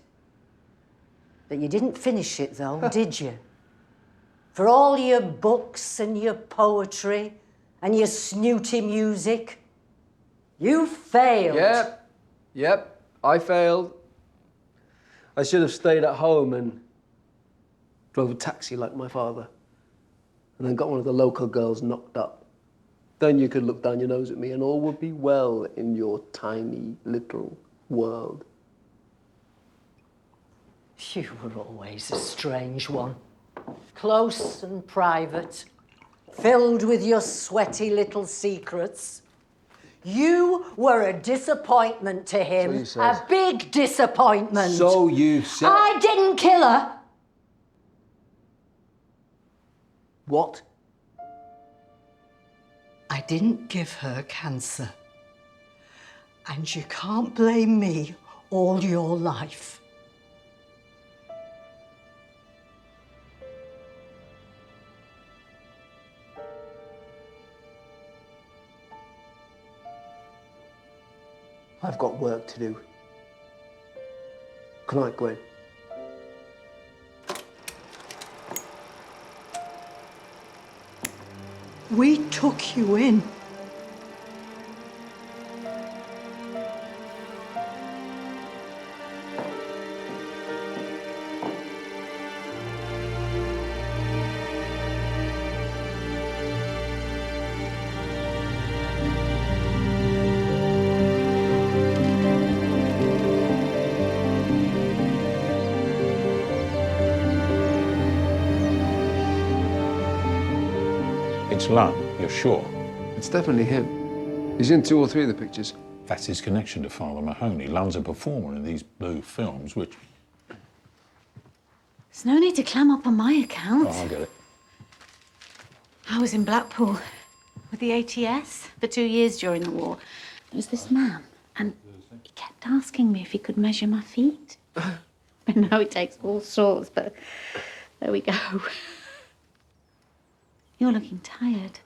But you didn't finish it, though, did you? For all your books and your poetry and your snooty music, you failed. Yep, I failed. I should have stayed at home and drove a taxi like my father. And then got one of the local girls knocked up. Then you could look down your nose at me and all would be well in your tiny little world. You were always a strange one. Close and private, filled with your sweaty little secrets. You were a disappointment to him. So you said. A big disappointment. So you said. I didn't kill her. What? I didn't give her cancer. And you can't blame me all your life. I've got work to do. Good night, Gwen. We took you in. It's Lunn, you're sure? It's definitely him. He's in 2 or 3 of the pictures. That's his connection to Father Mahoney. Lunn's a performer in these blue films, which... There's no need to clam up on my account. Oh, I get it. I was in Blackpool with the ATS for 2 years during the war. There was this man, and he kept asking me if he could measure my feet. I know it takes all sorts, but there we go. You're looking tired.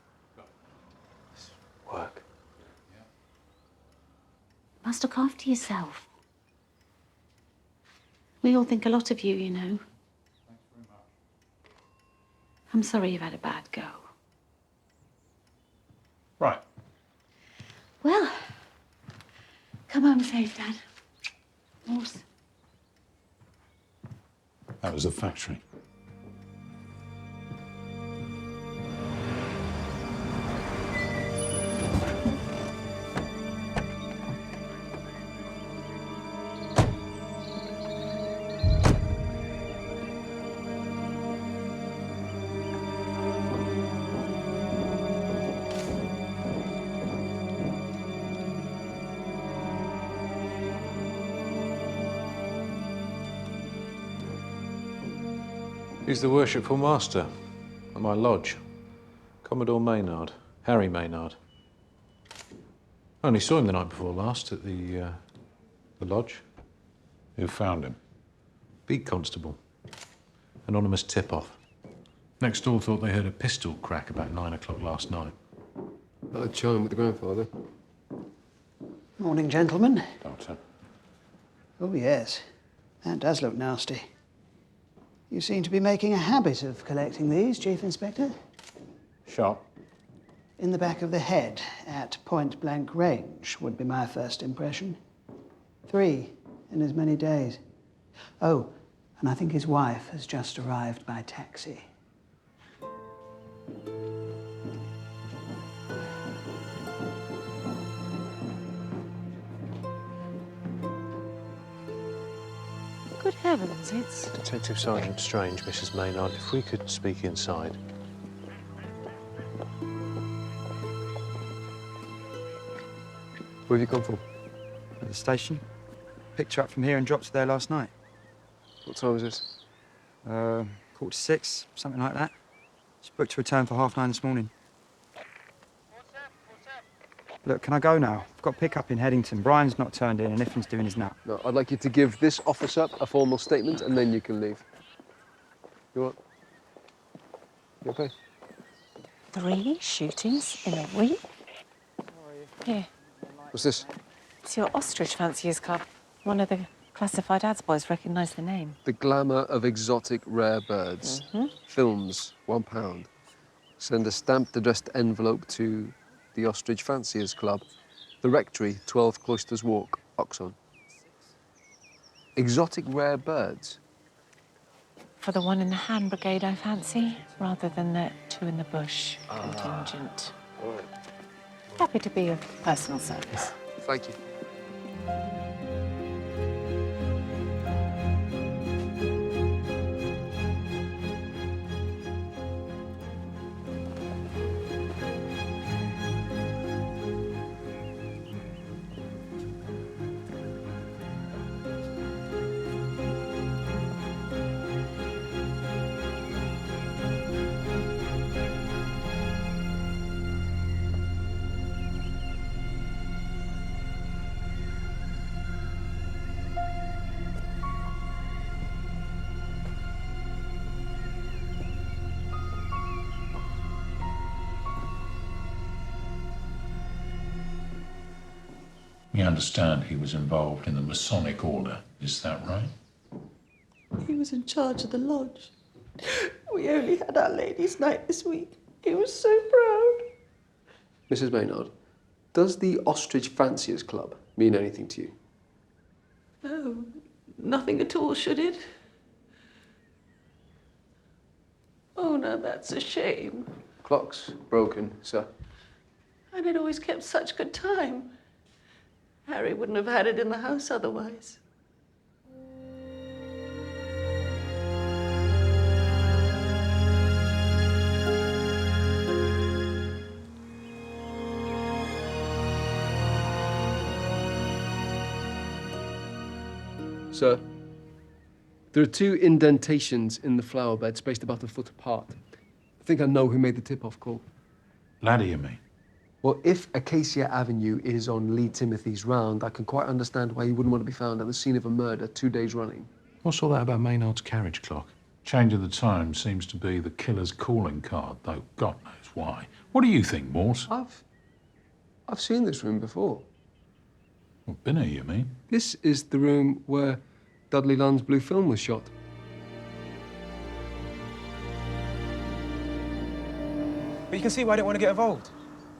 Work. Must look after yourself. We all think a lot of you, you know. I'm sorry you've had a bad go. Right. Well, come home safe, Dad. Morse. That was the factory. He's the worshipful master at my lodge. Commodore Maynard, Harry Maynard. I only saw him the night before last at the lodge. Who found him? Beat constable. Anonymous tip-off. Next door thought they heard a pistol crack about 9 o'clock last night. I'll chime with the grandfather. Morning, gentlemen. Doctor. Oh, yes. That does look nasty. You seem to be making a habit of collecting these, Chief Inspector. Shot? In the back of the head, at point-blank range, would be my first impression. 3 in as many days. Oh, and I think his wife has just arrived by taxi. Good heavens, it's... Detective Sergeant Strange, Mrs. Maynard, if we could speak inside. Where have you come from? At the station. Picked her up from here and dropped her there last night. What time is this? 6:15, something like that. She booked to return for 9:30 this morning. Look, can I go now? I've got pick up in Headington. Brian's not turned in and Iffin's doing his nap. No, I'd like you to give this officer a formal statement and then you can leave. You what? You okay? 3 shootings in a week? Here. What's this? It's your Ostrich Fanciers Club. One of the classified ads boys recognised the name. The Glamour of Exotic Rare Birds. Films, £1. Send a stamped addressed envelope to the Ostrich Fanciers Club, The Rectory, 12 Cloisters Walk, Oxon. Exotic rare birds? For the one in the hand brigade, I fancy, rather than the 2 in the bush contingent. Right. Happy to be of personal service. Thank you. We understand he was involved in the Masonic Order. Is that right? He was in charge of the lodge. We only had our ladies' night this week. He was so proud. Mrs. Maynard, does the Ostrich Fanciers Club mean anything to you? No, nothing at all, should it? Oh, now that's a shame. Clock's broken, sir. And it always kept such good time. Harry wouldn't have had it in the house otherwise. Sir, there are 2 indentations in the flower bed spaced about a foot apart. I think I know who made the tip-off call. Laddie, you mean? Well, if Acacia Avenue is on Lee Timothy's round, I can quite understand why he wouldn't want to be found at the scene of a murder 2 days running. What's all that about Maynard's carriage clock? Change of the time seems to be the killer's calling card, though God knows why. What do you think, Morse? I've seen this room before. Well, been here, you mean? This is the room where Dudley Lunn's blue film was shot. But you can see why I didn't want to get involved.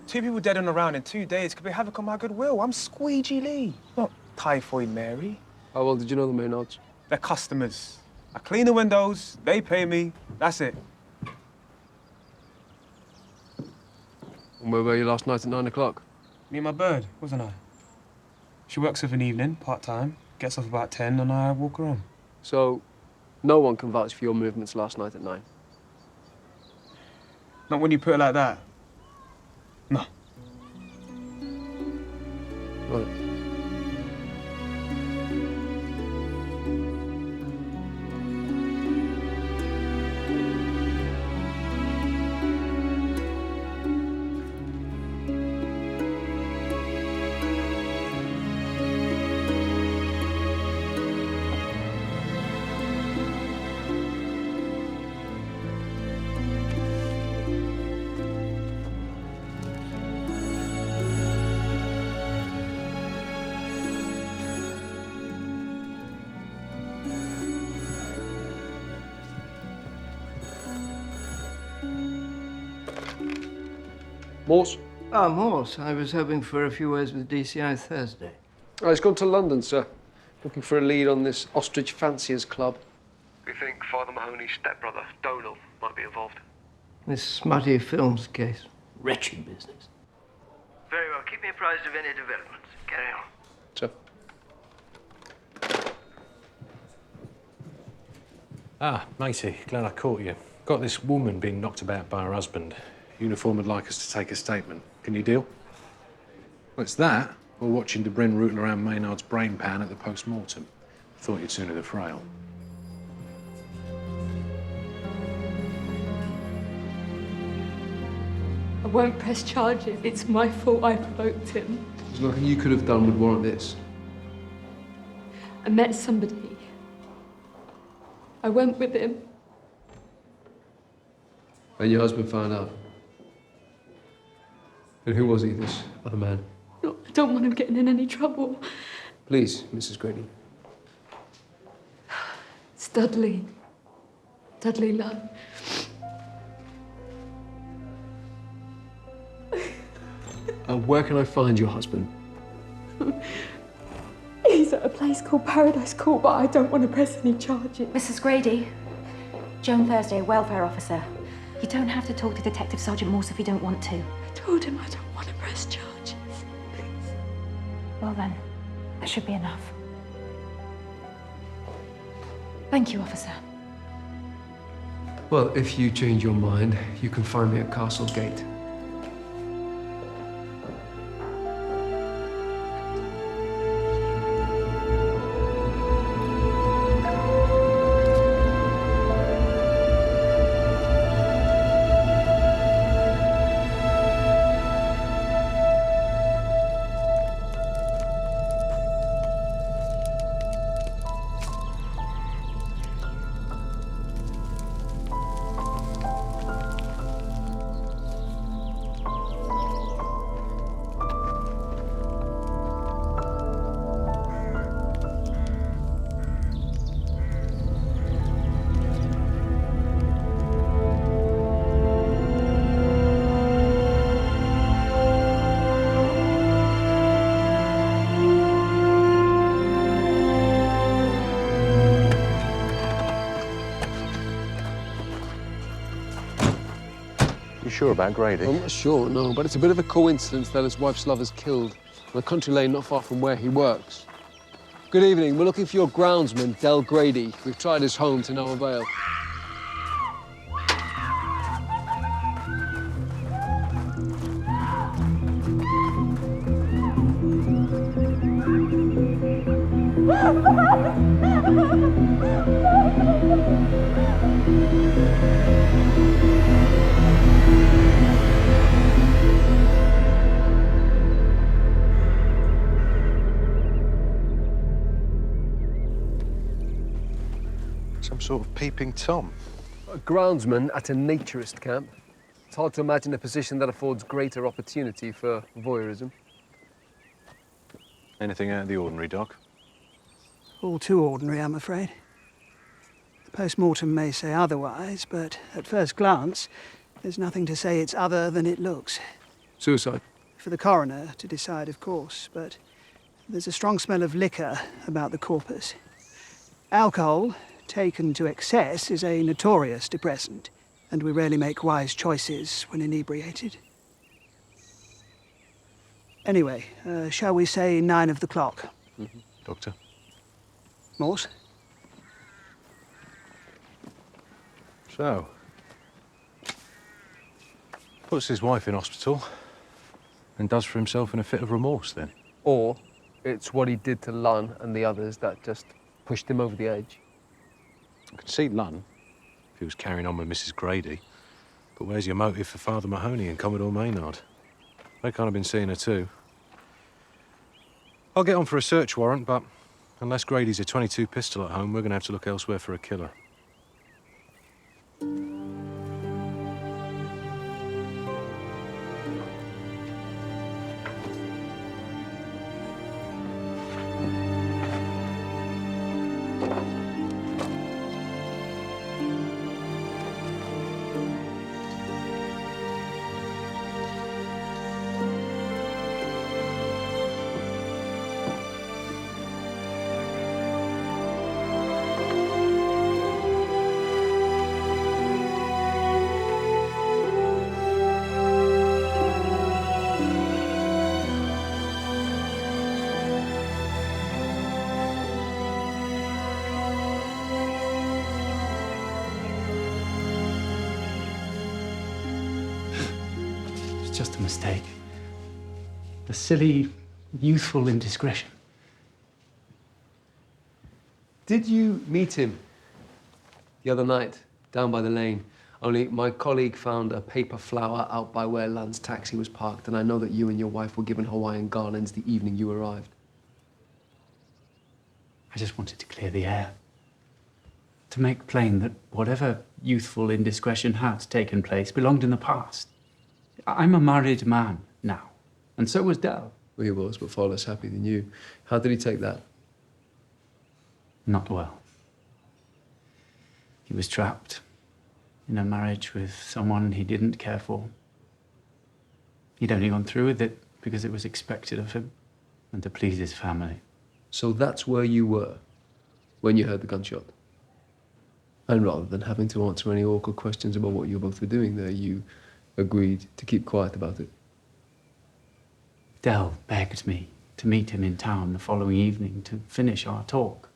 2 people dead on the round in 2 days could be havoc on my goodwill. I'm Squeegee Lee, not Typhoid Mary. How well did you know the Maynards? They're customers. I clean the windows, they pay me, that's it. And where were you last night at 9 o'clock? Me and my bird, wasn't I? She works of an evening, part-time, gets off about 10 and I walk her home. So, no one can vouch for your movements last night at 9? Not when you put it like that. No. Right. Morse? Ah, Morse. I was hoping for a few words with DCI Thursday. Oh, he's gone to London, sir. Looking for a lead on this Ostrich Fanciers Club. We think Father Mahoney's stepbrother, Donal, might be involved. This smutty films case. Wretched business. Very well. Keep me apprised of any developments. Carry on. Sir. Ah, matey, glad I caught you. Got this woman being knocked about by her husband. Uniform would like us to take a statement. Can you deal? Well, it's that, or watching De Bryn rooting around Maynard's brain pan at the post-mortem. Thought you'd sooner the frail. I won't press charges. It's my fault I provoked him. There's nothing you could have done would warrant this. I met somebody. I went with him. And your husband found out. And who was he, this other man? No, I don't want him getting in any trouble. Please, Mrs. Grady. It's Dudley. Dudley Lunn. And where can I find your husband? He's at a place called Paradise Court, but I don't want to press any charges. Mrs. Grady, Joan Thursday, welfare officer. You don't have to talk to Detective Sergeant Morse if you don't want to. I told him I don't want to press charges. Please. Well then, that should be enough. Thank you, officer. Well, if you change your mind, you can find me at Castle Gate. Sure about Grady? I'm not sure, no, but it's a bit of a coincidence that his wife's lover's killed on a country lane not far from where he works. Good evening. We're looking for your groundsman, Del Grady. We've tried his home to no avail. Some sort of peeping Tom. A groundsman at a naturist camp. It's hard to imagine a position that affords greater opportunity for voyeurism. Anything out of the ordinary, Doc? All too ordinary, I'm afraid. The post-mortem may say otherwise, but at first glance, there's nothing to say it's other than it looks. Suicide? For the coroner to decide, of course, but there's a strong smell of liquor about the corpus. Alcohol, taken to excess, is a notorious depressant, and we rarely make wise choices when inebriated. Anyway, shall we say 9 of the clock? Mm-hmm. Doctor? Morse? So, puts his wife in hospital and does for himself in a fit of remorse, then? Or it's what he did to Lunn and the others that just pushed him over the edge. I could see Lunn if he was carrying on with Mrs. Grady. But where's your motive for Father Mahoney and Commodore Maynard? They can't have been seeing her too. I'll get on for a search warrant, but unless Grady's a .22 pistol at home, we're going to have to look elsewhere for a killer. Just a mistake. A silly, youthful indiscretion. Did you meet him the other night, down by the lane? Only my colleague found a paper flower out by where Lan's taxi was parked, and I know that you and your wife were given Hawaiian garlands the evening you arrived. I just wanted to clear the air. To make plain that whatever youthful indiscretion had taken place belonged in the past. I'm a married man now, and so was Del. Well, he was, but far less happy than you. How did he take that? Not well. He was trapped in a marriage with someone he didn't care for. He'd only gone through with it because it was expected of him and to please his family. So that's where you were when you heard the gunshot? And rather than having to answer any awkward questions about what you both were doing there, you agreed to keep quiet about it? Del begged me to meet him in town the following evening to finish our talk.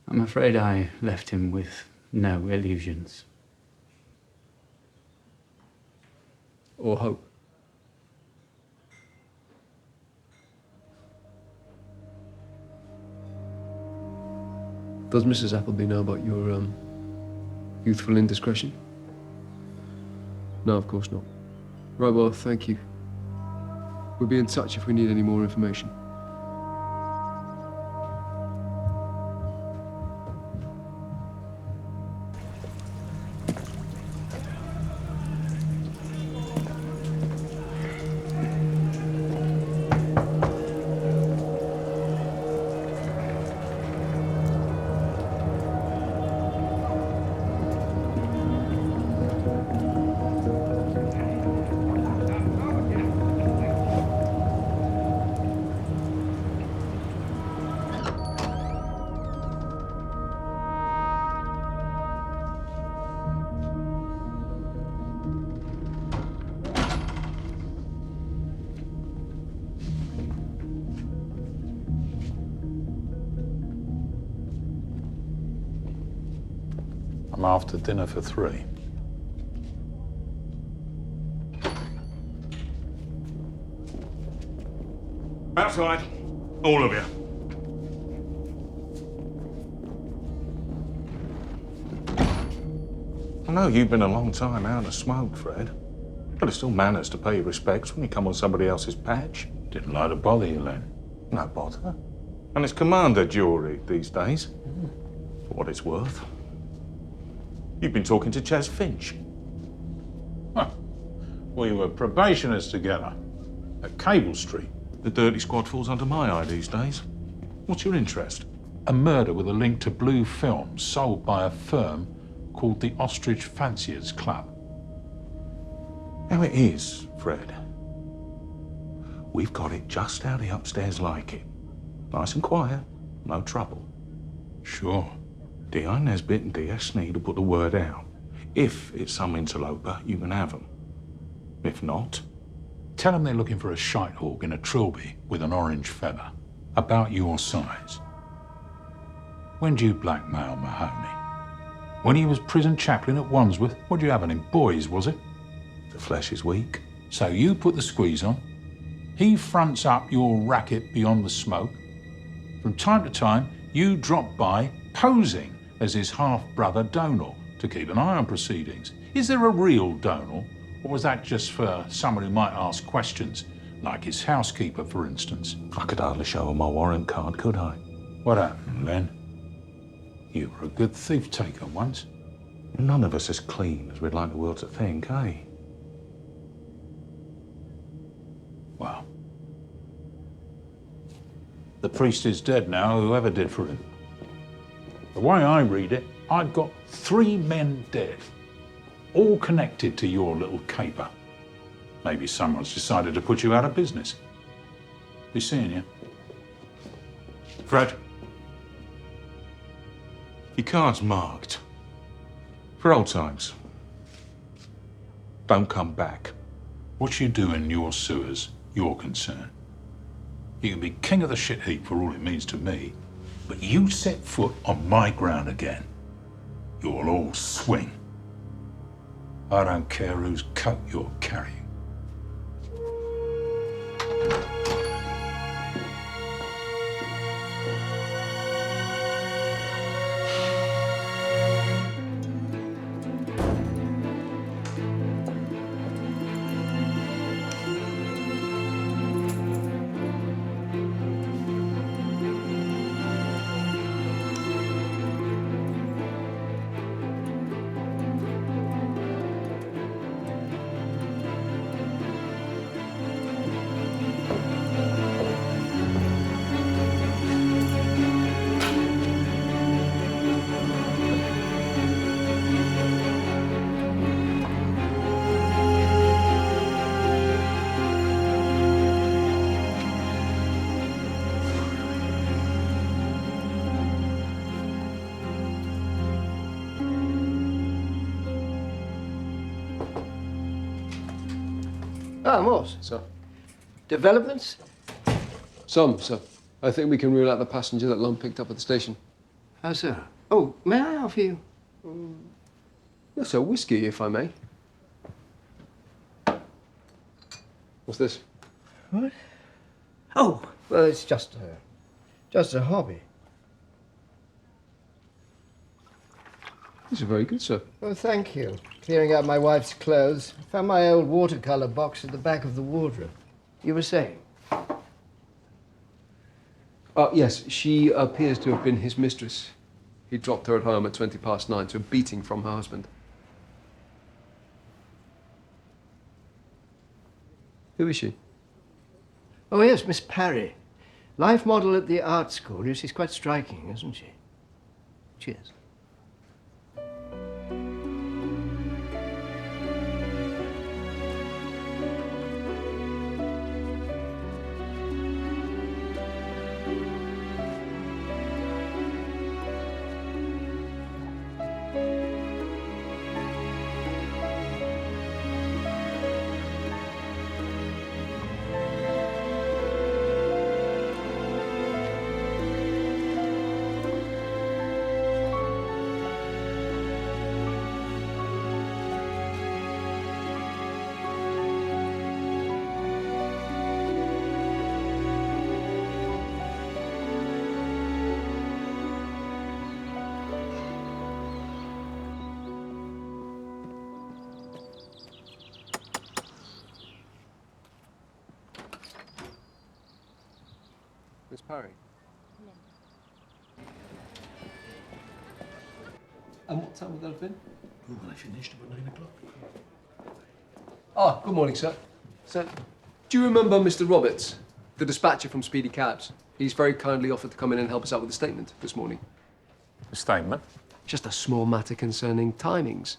I'm afraid I left him with no illusions. Or hope? Does Mrs. Appleby know about your, youthful indiscretion? No, of course not. Right, well, thank you. We'll be in touch if we need any more information. I'm after dinner for 3. Outside, all of you. I know you've been a long time out of smoke, Fred, but it's still manners to pay your respects when you come on somebody else's patch. Didn't like to bother you, Len. No bother. And it's commander jury these days, for what it's worth. You've been talking to Chas Finch. Huh. We were probationers together at Cable Street. The dirty squad falls under my eye these days. What's your interest? A murder with a link to Blue Films sold by a firm called the Ostrich Fanciers Club. Now it is, Fred. We've got it just how the upstairs like it. Nice and quiet, no trouble. Sure. D.I. Nesbitt and D.S. Sneed will put the word out. If it's some interloper, you can have them. If not... Tell them they're looking for a shite hawk in a trilby with an orange feather. About your size. When did you blackmail Mahoney? When he was prison chaplain at Wandsworth? What did you have on him? Boys, was it? The flesh is weak. So you put the squeeze on. He fronts up your racket beyond the smoke. From time to time, you drop by, posing as his half-brother Donal to keep an eye on proceedings. Is there a real Donal, or was that just for someone who might ask questions, like his housekeeper, for instance? I could hardly show her my warrant card, could I? What happened, Len? You were a good thief-taker once. None of us as clean as we'd like the world to think, eh? Well, the priest is dead now, whoever did for him. The way I read it, I've got 3 men dead, all connected to your little caper. Maybe someone's decided to put you out of business. Be seeing you. Fred. Your card's marked. For old times. Don't come back. What you do in your sewers, your concern. You can be king of the shit heap for all it means to me, but you set foot on my ground again, you'll all swing. I don't care whose coat you're carrying. Morse. Sir. Developments? Some, sir. I think we can rule out the passenger that Lund picked up at the station. How so? Oh, may I offer you? Yes, sir. Whiskey, if I may. What's this? What? Oh, well, it's just a hobby. These are very good, sir. Oh, thank you. Clearing out my wife's clothes. I found my old watercolour box at the back of the wardrobe. You were saying? Yes, she appears to have been his mistress. He dropped her at home at 9:20 to a beating from her husband. Who is she? Oh, yes, Miss Parry. Life model at the art school. She's quite striking, isn't she? Cheers. Miss Parry. And what time would that have been? Oh, well, I finished about 9 o'clock. Ah, good morning, sir. Sir, do you remember Mr. Roberts, the dispatcher from Speedy Cabs? He's very kindly offered to come in and help us out with a statement this morning. A statement? Just a small matter concerning timings.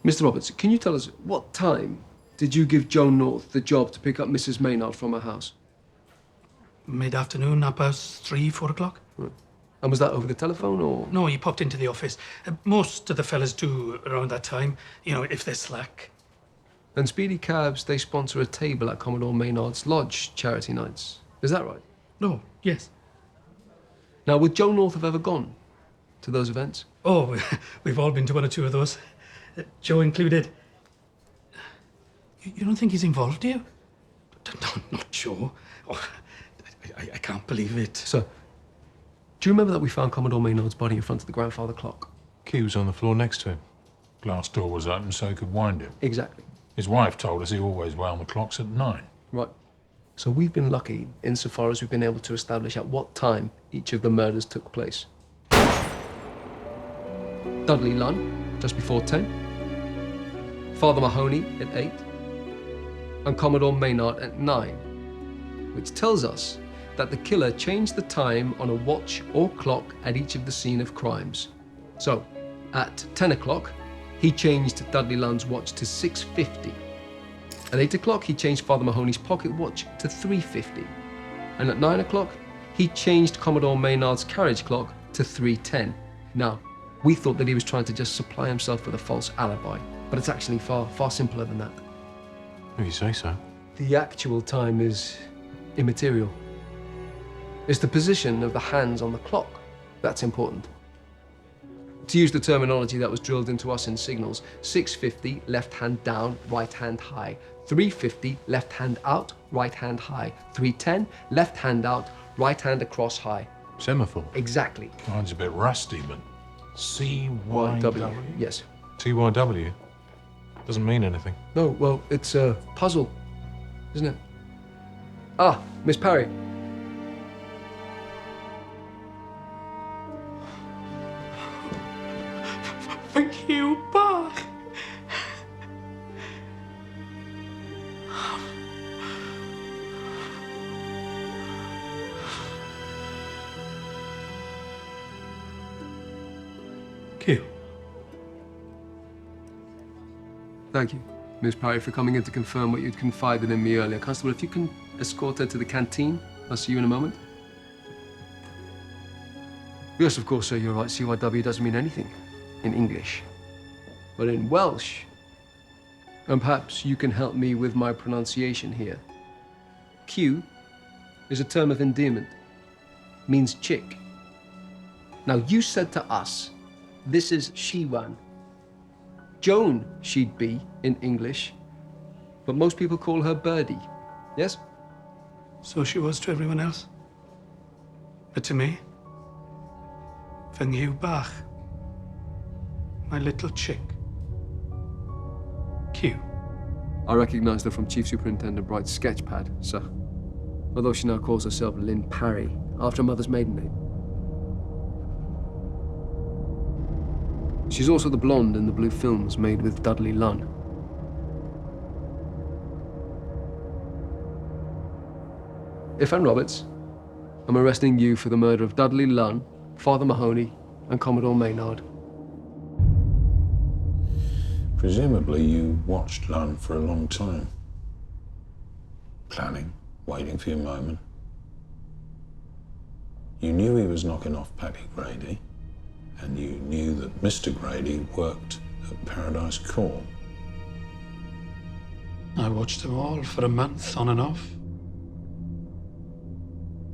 Mr. Roberts, can you tell us what time did you give Joan North the job to pick up Mrs. Maynard from her house? Mid-afternoon, about 3, 4 o'clock. Right. And was that over the telephone or? No, he popped into the office. Most of the fellas do around that time, you know, if they're slack. And Speedy Cabs, they sponsor a table at Commodore Maynard's Lodge charity nights. Is that right? No, yes. Now, would Joan North have ever gone to those events? Oh, we've all been to one or two of those. Joe included. You don't think he's involved, do you? No, not Joe. Oh, I can't believe it. Sir, do you remember that we found Commodore Maynard's body in front of the grandfather clock? Key was on the floor next to him. Glass door was open so he could wind it. Exactly. His wife told us he always wound the clocks at 9. Right. So we've been lucky insofar as we've been able to establish at what time each of the murders took place. Dudley Lunn, just before 10. Father Mahoney at 8. And Commodore Maynard at 9. Which tells us that the killer changed the time on a watch or clock at each of the scene of crimes. So, at 10 o'clock, he changed Dudley Lunn's watch to 6:50. At 8 o'clock, he changed Father Mahoney's pocket watch to 3:50. And at 9 o'clock, he changed Commodore Maynard's carriage clock to 3:10. Now, we thought that he was trying to just supply himself with a false alibi, but it's actually far, far simpler than that. If you say so. The actual time is immaterial. It's the position of the hands on the clock that's important. To use the terminology that was drilled into us in signals, 6:50, left hand down, right hand high. 3:50, left hand out, right hand high. 3:10, left hand out, right hand across high. Semaphore? Exactly. Mine's a bit rusty, but CYW? Yes. TYW? Doesn't mean anything. No, well, it's a puzzle, isn't it? Ah, Miss Parry. Thank you, Pa. Q. Thank you, Miss Parry, for coming in to confirm what you'd confided in me earlier. Constable, if you can escort her to the canteen, I'll see you in a moment. Yes, of course, sir, you're right. CYW doesn't mean anything in English. But in Welsh, And perhaps you can help me with my pronunciation here. Q is a term of endearment, means chick. Now, you said to us, this is She-Wan. Joan she'd be in English, but most people call her Birdie, yes? So she was to everyone else. But to me, fy nghriw bach, my little chick, Q. I recognised her from Chief Superintendent Bright's sketchpad, sir. Although she now calls herself Lynn Parry, after her mother's maiden name. She's also the blonde in the blue films made with Dudley Lunn. If I'm Roberts, I'm arresting you for the murder of Dudley Lunn, Father Mahoney, and Commodore Maynard. Presumably you watched Lunn for a long time. Planning, waiting for your moment. You knew he was knocking off Paddy Grady, and you knew that Mr. Grady worked at Paradise Court. I watched them all for a month, on and off.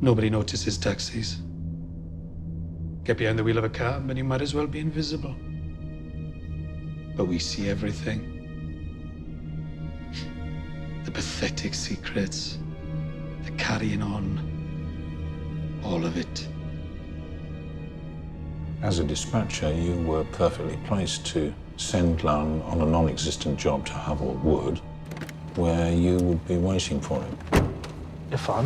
Nobody notices taxis. Get behind the wheel of a cab and you might as well be invisible. But we see everything. The pathetic secrets, the carrying on, all of it. As a dispatcher, you were perfectly placed to send Lunn on a non-existent job to Havel Wood, where you would be waiting for him. Irfan,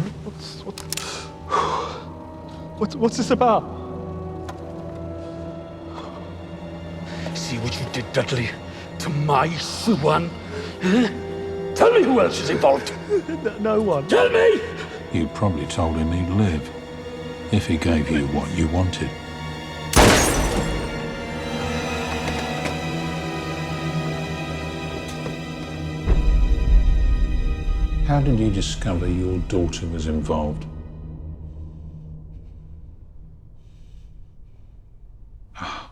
what's this about? See what you did, Dudley, to my Sue-Wan? Huh? Tell me who else is involved. No one. Tell me! You probably told him he'd live, if he gave you what you wanted. How did you discover your daughter was involved? Ah,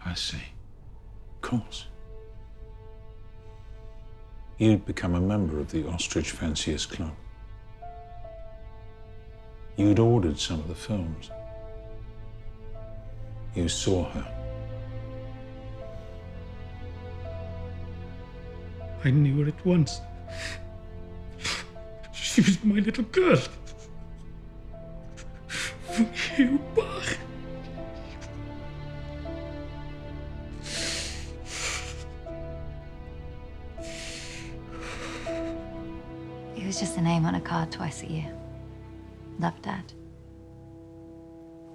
I see. Of course. You'd become a member of the Ostrich Fanciers Club. You'd ordered some of the films. You saw her. I knew her at once. She was my little girl. You bach. It was just a name on a card twice a year. Love, Dad.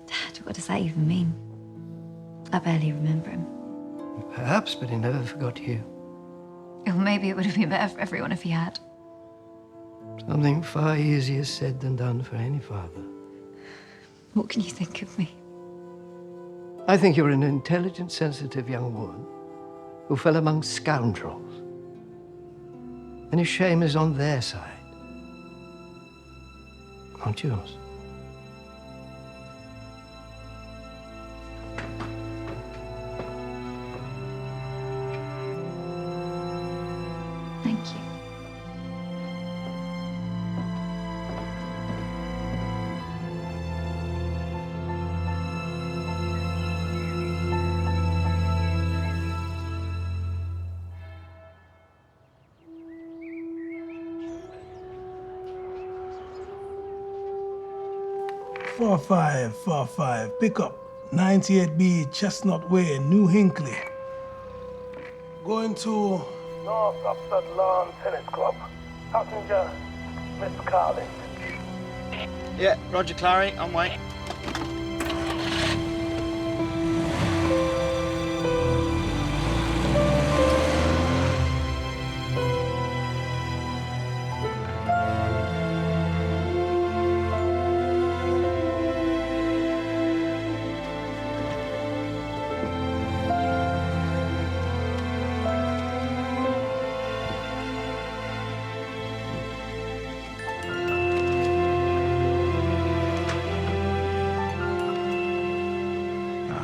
Dad, what does that even mean? I barely remember him. Perhaps, but he never forgot you. Well, maybe it would have been better for everyone if he had. Something far easier said than done for any father. What can you think of me? I think you're an intelligent, sensitive young woman who fell among scoundrels. And his shame is on their side, not yours. Thank you. Four five. Pick up. 98B Chestnut Way, New Hinckley. Going to North Upside Lawn Tennis Club. Passenger, Miss Carlin. Yeah, Roger Clary, I'm waiting.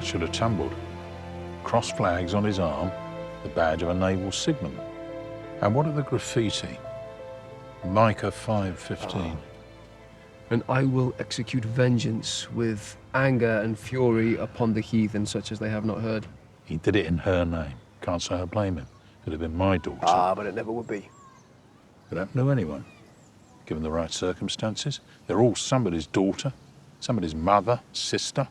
Should have tumbled. Cross flags on his arm, the badge of a naval signalman. And what of the graffiti? Micah 5:15. And I will execute vengeance with anger and fury upon the heathen, such as they have not heard. He did it in her name. Can't say I blame him. Could have been my daughter. But it never would be. Could happen to anyone, given the right circumstances. They're all somebody's daughter, somebody's mother, sister.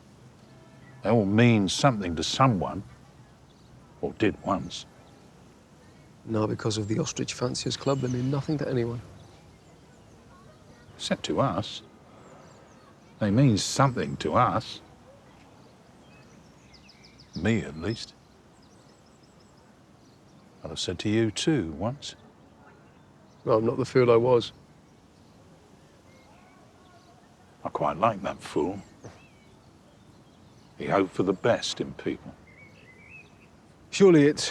They all mean something to someone, or did once. Now, because of the Ostrich Fanciers Club, they mean nothing to anyone. Except to us. They mean something to us. Me, at least. I'd have said to you too, once. No, I'm not the fool I was. I quite like that fool. He hoped for the best in people. Surely it's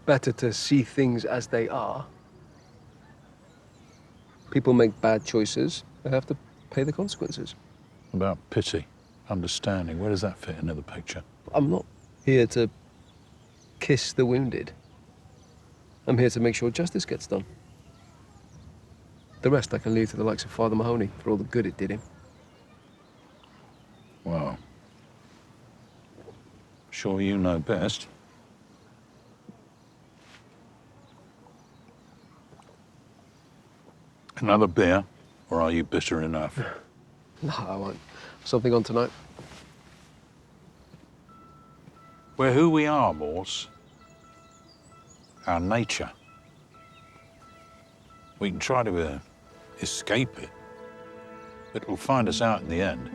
better to see things as they are. People make bad choices. They have to pay the consequences. About pity, understanding, where does that fit into the picture? I'm not here to kiss the wounded. I'm here to make sure justice gets done. The rest I can leave to the likes of Father Mahoney for all the good it did him. Well, sure you know best. Another beer, or are you bitter enough? No, I won't. Something on tonight? We're who we are, Morse. Our nature. We can try to escape it, but it'll find us out in the end.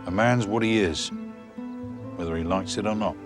A man's what he is, whether he likes it or not.